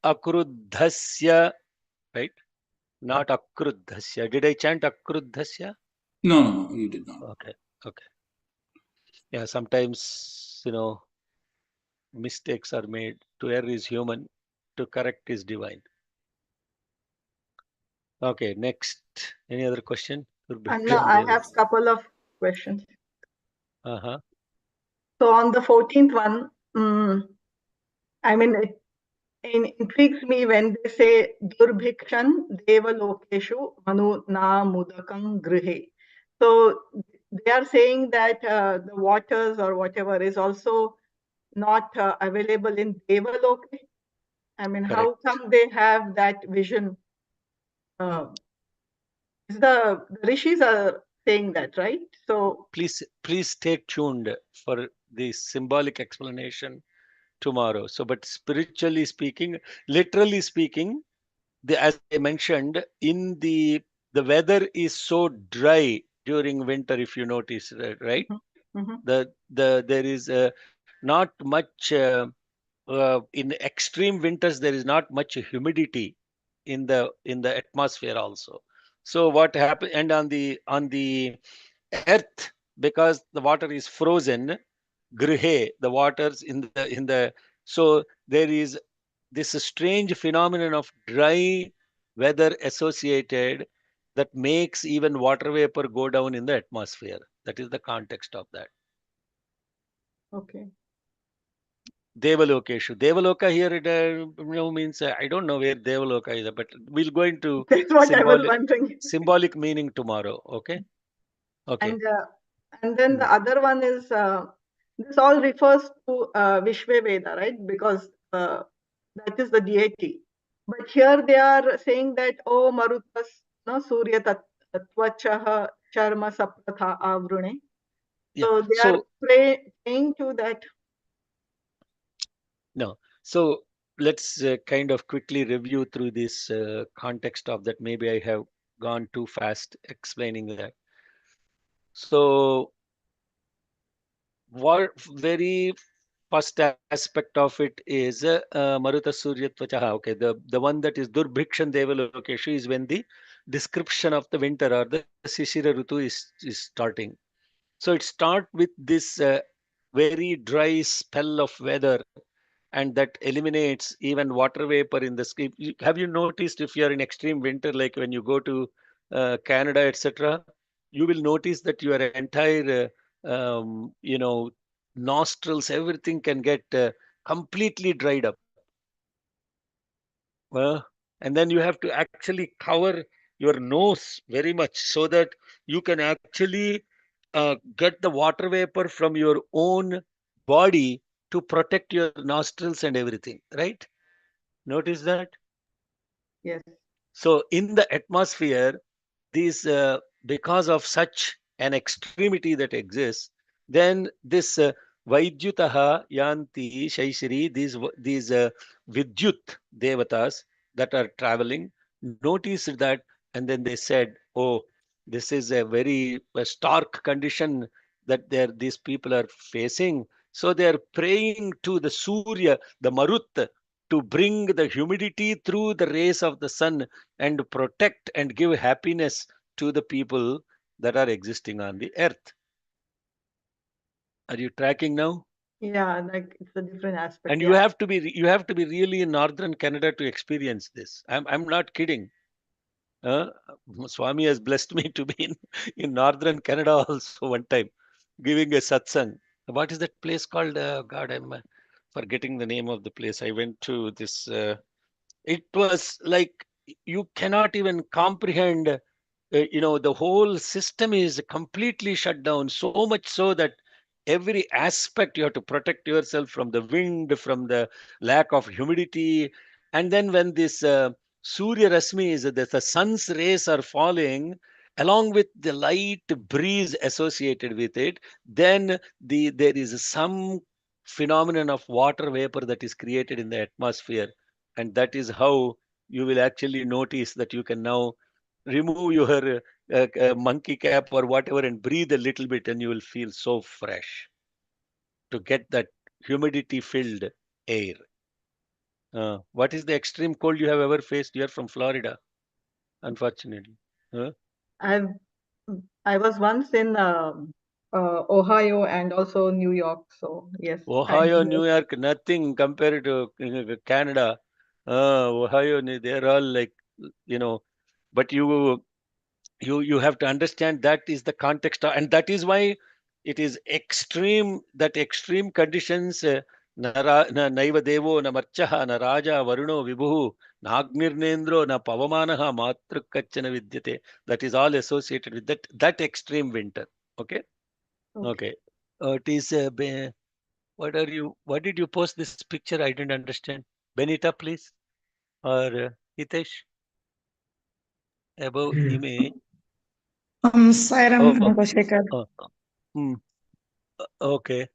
Akrudhasya. Right. Not akrudhasya. Did I chant akrudhasya? No, you did not. Okay. Okay. Yeah. Sometimes mistakes are made. To err is human. To correct is divine. Okay. Next. Any other question? Anna, I have couple of questions. Uh-huh. So on the 14th one, I mean, it intrigues me when they say Durbhikshan Deva Lokeshu Manu Na Mudakam Grihe. So they are saying that the waters or whatever is also not available in Deva Loke. I mean, how come they have that vision? The rishis are saying that, right? So please stay tuned for the symbolic explanation tomorrow. So, but spiritually speaking, literally speaking, as I mentioned, in the weather is so dry during winter. If you notice, right? There is not much in extreme winters. There is not much humidity in the atmosphere also. So what happens? And on the earth, because the water is frozen, grihe, the waters in the so there is this strange phenomenon of dry weather associated that makes even water vapor go down in the atmosphere. That is the context of that. Okay. Devalokeshu. Devaloka here it means I don't know where Devaloka is, but we'll go into That's what I was wondering. symbolic meaning tomorrow. Okay. Okay. And then the other one is this all refers to Vishve Veda, right? Because that is the deity. But here they are saying that oh Marutas no Surya Tatvachaha Charma Sapratha Avrune. So they are praying to that. No. So let's kind of quickly review through this context of that. Maybe I have gone too fast explaining that. So what very first aspect of it is Maruta Surya Tvachaha. Okay, the one that is Durbhikshan Devalokeshu is when the description of the winter or the Shishira Rutu is starting. So it starts with this very dry spell of weather, and that eliminates even water vapor in the sky. Have you noticed if you are in extreme winter, like when you go to Canada, etc., you will notice that your entire, nostrils, everything can get completely dried up. And then you have to actually cover your nose very much so that you can actually get the water vapor from your own body to protect your nostrils and everything, right? Notice that? Yes. So in the atmosphere, these because of such an extremity that exists, then this Vaidyutaha Yanti Shaishiri, these Vidyut Devatas that are traveling, noticed that, and then they said, oh, this is a very stark condition that these people are facing. So they are praying to the Surya, the Marut, to bring the humidity through the rays of the sun and protect and give happiness to the people that are existing on the earth. Are you tracking now? Yeah, like it's a different aspect. And you have to be really in northern Canada to experience this. I'm not kidding. Swami has blessed me to be in northern Canada also one time, giving a satsang. What is that place called? God, I'm forgetting the name of the place. I went to this. It was like you cannot even comprehend. The whole system is completely shut down. So much so that every aspect you have to protect yourself from the wind, from the lack of humidity, and then when this Surya Rasmi is the sun's rays are falling along with the light breeze associated with it, then there is some phenomenon of water vapor that is created in the atmosphere. And that is how you will actually notice that you can now remove your monkey cap or whatever and breathe a little bit, and you will feel so fresh to get that humidity filled air. What is the extreme cold you have ever faced? You are from Florida, unfortunately. I was once in Ohio and also New York. So yes, Ohio, New York, nothing compared to Canada. Ohio, they're all like, but you have to understand that is the context, and that is why it is extreme, that extreme conditions, naiva devo na marchaha na raja varuno vibhu nagnirnendro na pavamanaha matrukachana vidyate. That is all associated with that extreme winter. Okay. It is what did you post this picture? I didn't understand. Benita, please, or Hitesh, above image. Sairam Ankoshekar. Okay.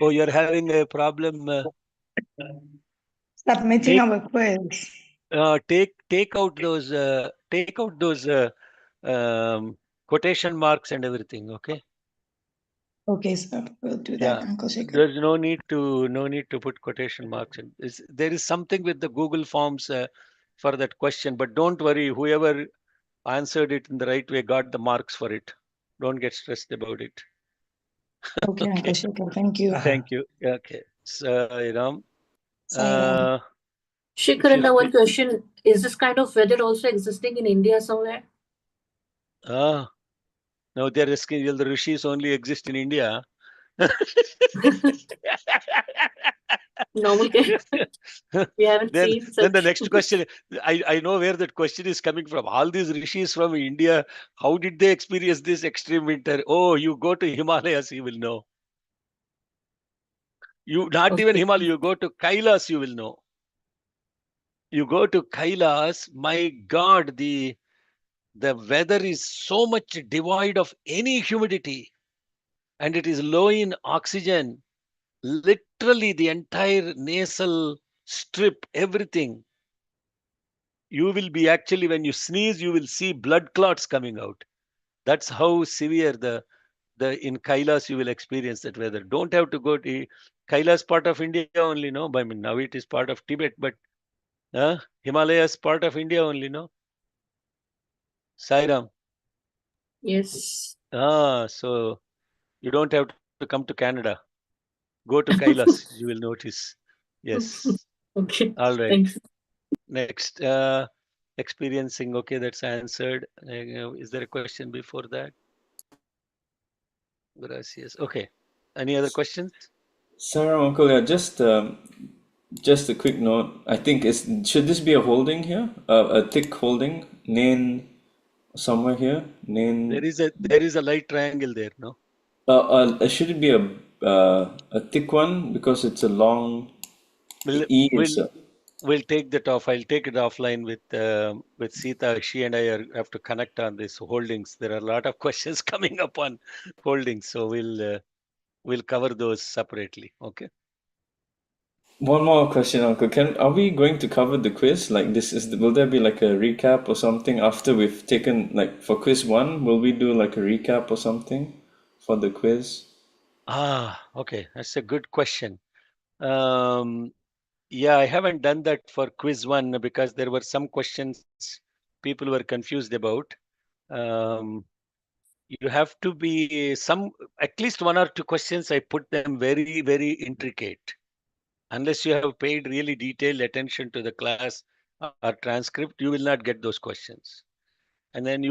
Oh, you're having a problem. Submitting our quiz. Take out those quotation marks and everything. Okay. Okay, sir. We'll do that, Ankoshekar. There's no need to put quotation marks in. There is something with the Google Forms for that question, but don't worry. Whoever answered it in the right way got the marks for it. Don't get stressed about it. Okay, Ankoshekar. Thank you. Thank you. Okay. So, Sairam. Shikharanda, one question. Is this kind of weather also existing in India somewhere? No, they're asking, will the rishis only exist in India? Normal case. We haven't seen such. Then the next question, I know where that question is coming from. All these rishis from India, how did they experience this extreme winter? Oh, you go to Himalayas, you will know. You not even Himalaya, you go to Kailas, you will know. You go to Kailas, my God, the weather is so much devoid of any humidity, and it is low in oxygen. Literally, the entire nasal strip, everything. You will be actually, when you sneeze, you will see blood clots coming out. That's how severe in Kailas you will experience that weather. Don't have to go to Kailas, part of India only, no? I mean, now it is part of Tibet, but Himalayas part of India only, no? Sairam. Yes. So you don't have to come to Canada. Go to Kailas, you will notice. Yes. Okay. All right. Thanks. Next, experiencing. Okay, that's answered. Is there a question before that? Gracias. Okay. Any other questions? Sarah, Uncle, yeah, just a quick note. I think should this be a holding here? A thick holding? Nain somewhere here? Nain. There is a light triangle there, no? Should it be a thick one because it's a long E? We'll take that off. I'll take it offline with Sita. She and I have to connect on this holdings. There are a lot of questions coming up on holdings, so we'll cover those separately. Okay. One more question, Uncle. Are we going to cover the quiz? Like will there be like a recap or something after we've taken, like for quiz 1, will we do like a recap or something for the quiz? Okay. That's a good question. Yeah, I haven't done that for quiz 1 because there were some questions people were confused about. You have to be at least 1 or 2 questions. I put them very, very intricate. Unless you have paid really detailed attention to the class or transcript, you will not get those questions. And then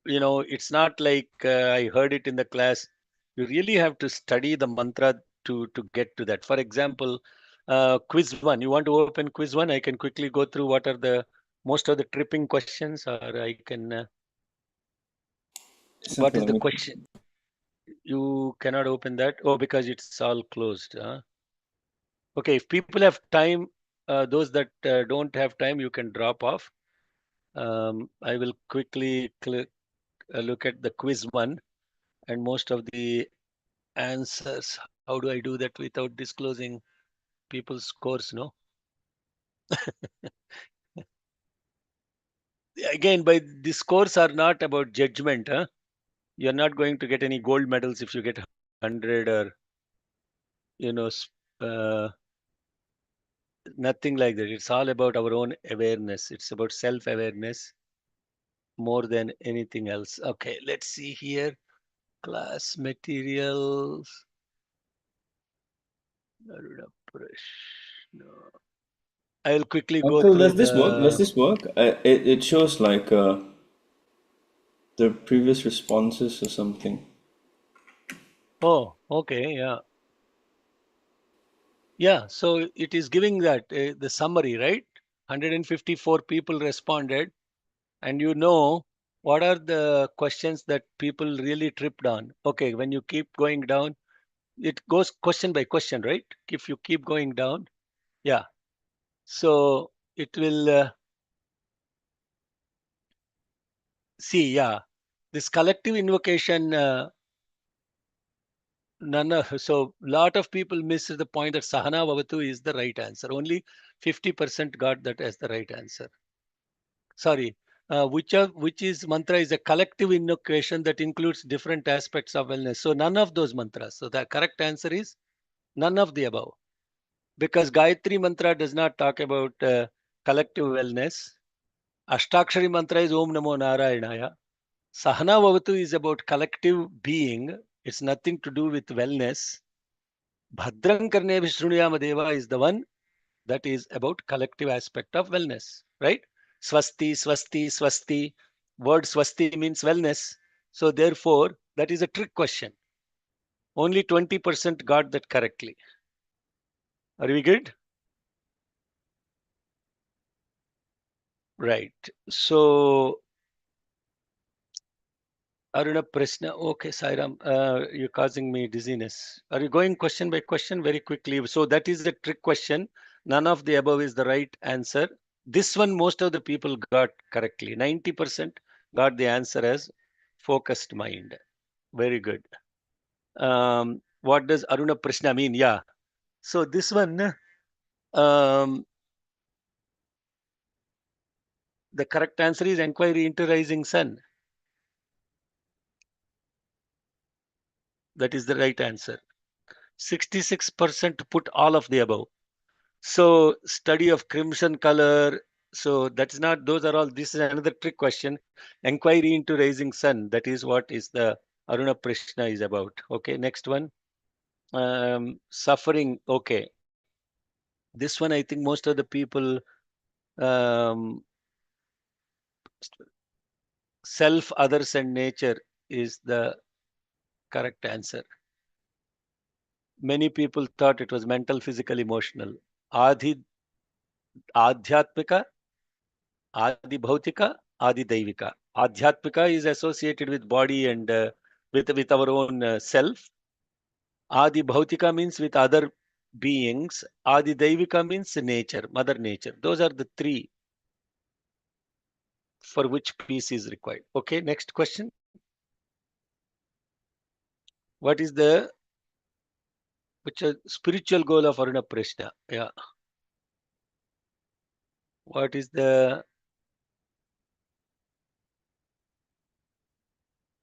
it's not like I heard it in the class. You really have to study the mantra to get to that. For example, quiz 1. You want to open quiz 1? I can quickly go through what are the most of the tripping questions, or I can. What is the question? You cannot open that. Oh, because it's all closed. Okay, if people have time, those that don't have time, you can drop off. I will quickly look at the quiz 1, and most of the answers How do I do that without disclosing people's scores? No. Again, by the scores are not about judgment. Huh? You're not going to get any gold medals if you get 100 or, you know, nothing like that. It's all about our own awareness. It's about self-awareness more than anything else. Okay, let's see here. Class materials. I'll quickly go Uncle, through does this work? Does the. this work? It shows like the previous responses or something. Oh, okay, yeah. Yeah, so it is giving that the summary, right? 154 people responded, and you know what are the questions that people really tripped on. Okay, when you keep going down, it goes question by question, right? If you keep going down, yeah. So it will see, yeah, this collective invocation. So lot of people miss the point that Sahana Vavatu is the right answer. Only 50% got that as the right answer. Sorry, which is mantra is a collective invocation that includes different aspects of wellness. So none of those mantras. So the correct answer is none of the above. Because Gayatri mantra does not talk about collective wellness. Ashtakshari mantra is Om Namo Narayanaya. Sahana Vavatu is about collective being. It's nothing to do with wellness. Bhadram Karne Vishrunuyama Deva is the one that is about collective aspect of wellness, right? Swasti, swasti, swasti. Word swasti means wellness. So therefore, that is a trick question. Only 20% got that correctly. Are we good? Right. So Aruna Prashna. Okay, Sairam, you're causing me dizziness. Are you going question by question very quickly? So that is the trick question. None of the above is the right answer. This one, most of the people got correctly. 90% got the answer as focused mind. Very good. What does Aruna Prashna mean? Yeah. So this one, the correct answer is inquiry into rising sun. That is the right answer. 66% put all of the above. So study of crimson color. So that's not, those are all, this is another trick question. Inquiry into rising sun. That is what is the Aruna Prashna is about. Okay, next one. Suffering. Okay. This one, I think most of the people, self, others and nature is the correct answer. Many people thought it was mental, physical, emotional. Adhyatmika, Adi Bhautika, Adi Daivika. Adhyatmika is associated with body and with our own self. Adi Bhautika means with other beings. Adi Daivika means nature, Mother Nature. Those are the three for which peace is required. Okay, next question. What is the spiritual goal of Aruna Prashna? Yeah. What is the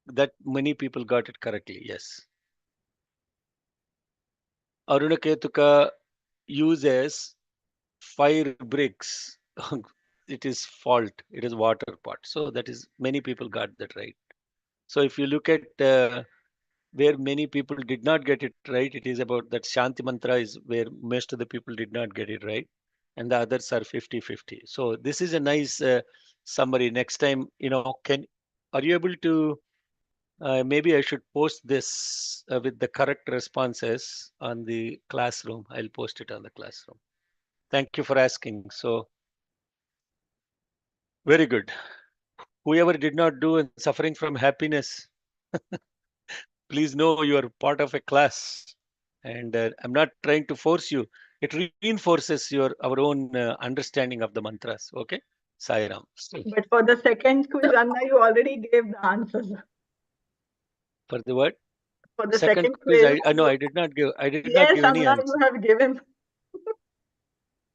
that many people got it correctly? Yes. Aruna Ketuka uses fire bricks. It is fault. It is water pot. So that is many people got that right. So if you look at where many people did not get it right, it is about that Shanti mantra is where most of the people did not get it right, and the others are 50-50. So this is a nice summary. Next time, are you able to? Maybe I should post this with the correct responses on the classroom. I'll post it on the classroom. Thank you for asking. So very good. Whoever did not do and suffering from happiness, please know you are part of a class. And I'm not trying to force you. It reinforces our own understanding of the mantras. Okay, Sai Ram. But for the second quiz, Anna, you already gave the answers. For the what? for the Second second quiz, quiz. no, I did not give. I did not Yes, give any Anna, answer. you have given.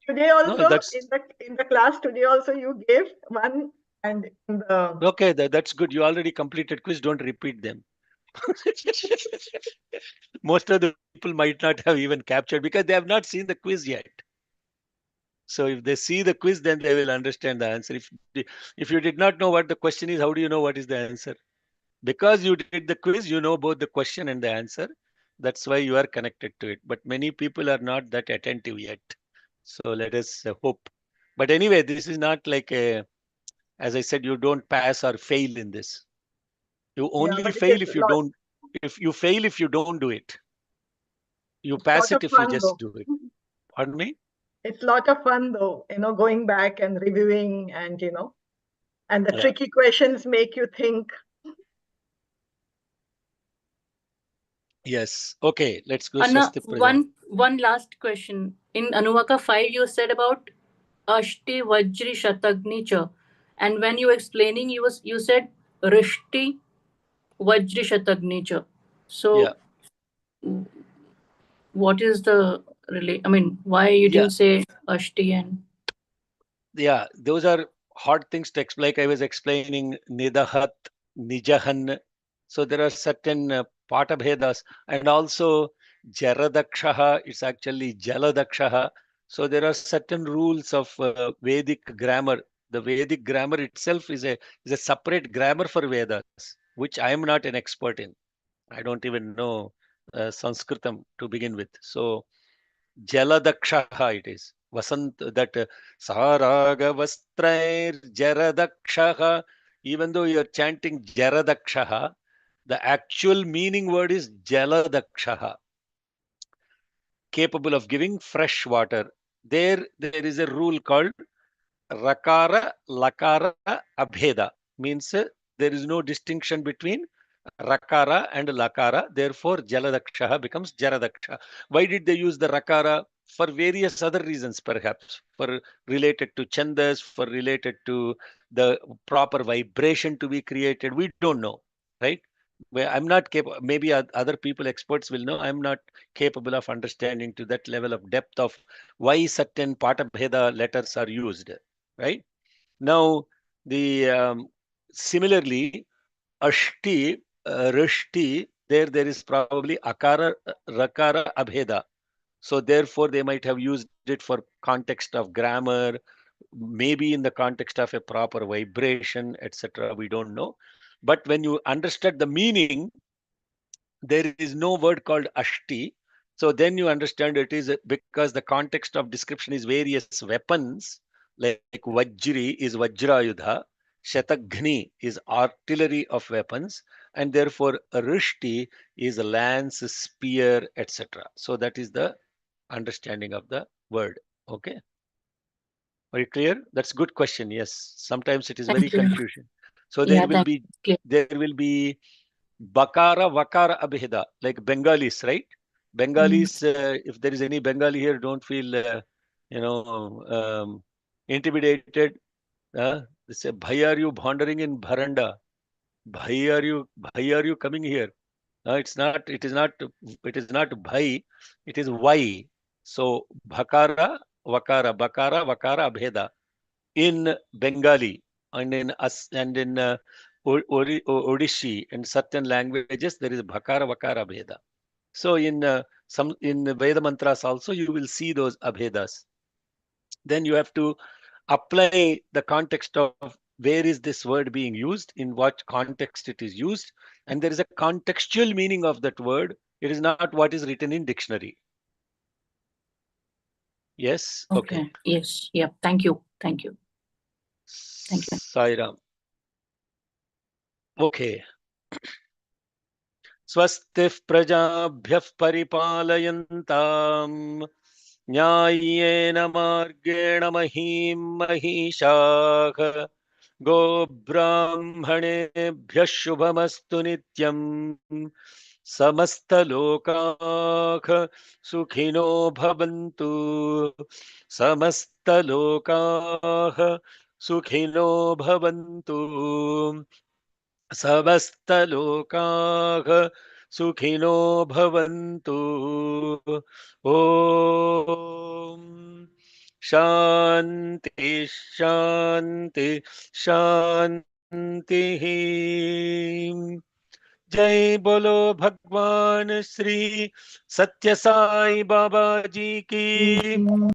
Today No, also, that's in the class today also you gave one, and in the okay. That's good. You already completed quiz. Don't repeat them. Most of the people might not have even captured because they have not seen the quiz yet. So if they see the quiz, then they will understand the answer. If you did not know what the question is, how do you know what is the answer? Because you did the quiz, you know both the question and the answer. That's why you are connected to it. But many people are not that attentive yet. So let us hope. But anyway, this is not like as I said, you don't pass or fail in this. You only but it fail is if you don't. If you fail if you don't do it. You pass lot of it if you fun just though. do it. Pardon me? It's a lot of fun though, going back and reviewing, and and the Yeah. tricky questions make you think. Yes. Okay. Let's go. Anna, Swasti Praja. one last question. In Anuvaka 5, you said about Ashti Vajri Shatagni Cha. And when you were explaining, you said Rishti Vajri Shatagni Cha. So what is the why you didn't say Ashti and Yeah, those are hard things to explain. Like I was explaining Nidahat, Nijahan. So there are certain Patabhedas, and also Jaradakshaha, it's actually Jaladakshaha. So there are certain rules of Vedic grammar. The Vedic grammar itself is a separate grammar for Vedas, which I am not an expert in. I don't even know Sanskritam to begin with. So Jaladakshaha it is. Vasant, that Saraga Vastrair Jaradakshaha. Even though you're chanting Jaradakshaha, the actual meaning word is Jaladakshaha, capable of giving fresh water. There is a rule called Rakara Lakara Abheda. Means there is no distinction between Rakara and Lakara. Therefore, Jaladakshaha becomes Jaradaksha. Why did they use the Rakara? For various other reasons, perhaps. For related to Chandas, for related to the proper vibration to be created. We don't know, right? I'm not capable. Maybe other people, experts will know. I'm not capable of understanding to that level of depth of why certain Patabheda letters are used, right? Now, similarly, Ashti, Rishti, there is probably Akara, Rakara, Abheda. So therefore, they might have used it for context of grammar, maybe in the context of a proper vibration, etc. We don't know. But when you understand the meaning, there is no word called Ashti. So then you understand it is because the context of description is various weapons, like Vajri is Vajrayudha, Shatagni is artillery of weapons, and therefore Rishti is lance, spear, etc. So that is the understanding of the word. Okay. Very clear? That's a good question. Yes. Sometimes it is very Thank you. confusion. So Yeah, there will be Bakara, Vakara, Abheda, like Bengalis, right? Bengalis, if there is any Bengali here, don't feel, intimidated. They say, Bhai, are you wandering in Bharanda? Bhai, are you coming here? It is not Bhai, it is Vai. So, Bhakara, Vakara, Bakara, Vakara, Abheda in Bengali and in Odishi and certain languages there is Bhakara Vakara Abheda. So in Veda mantras also you will see those Abhedas. Then you have to apply the context of where is this word being used, in what context it is used, and there is a contextual meaning of that word. It is not what is written in dictionary. Yes. Okay. Yes. Yeah. Thank you. Thank you. Sairam. Okay. स्वस्तिः प्रजाभ्यः परिपालयन्ताम् न्याय्येन मार्गेण महीं महिषाः गोब्राह्मणेभ्यः शुभमस्तु नित्यम् समस्तलोकाः सुखिनो भवन्तु समस्तलोकाः सुखिनो भवन्तु समस्तलोकाः सुखिनो भवन्तु। ओम शांति शांति शांति। जय बोलो भगवान श्री सत्य साई बाबा जी की।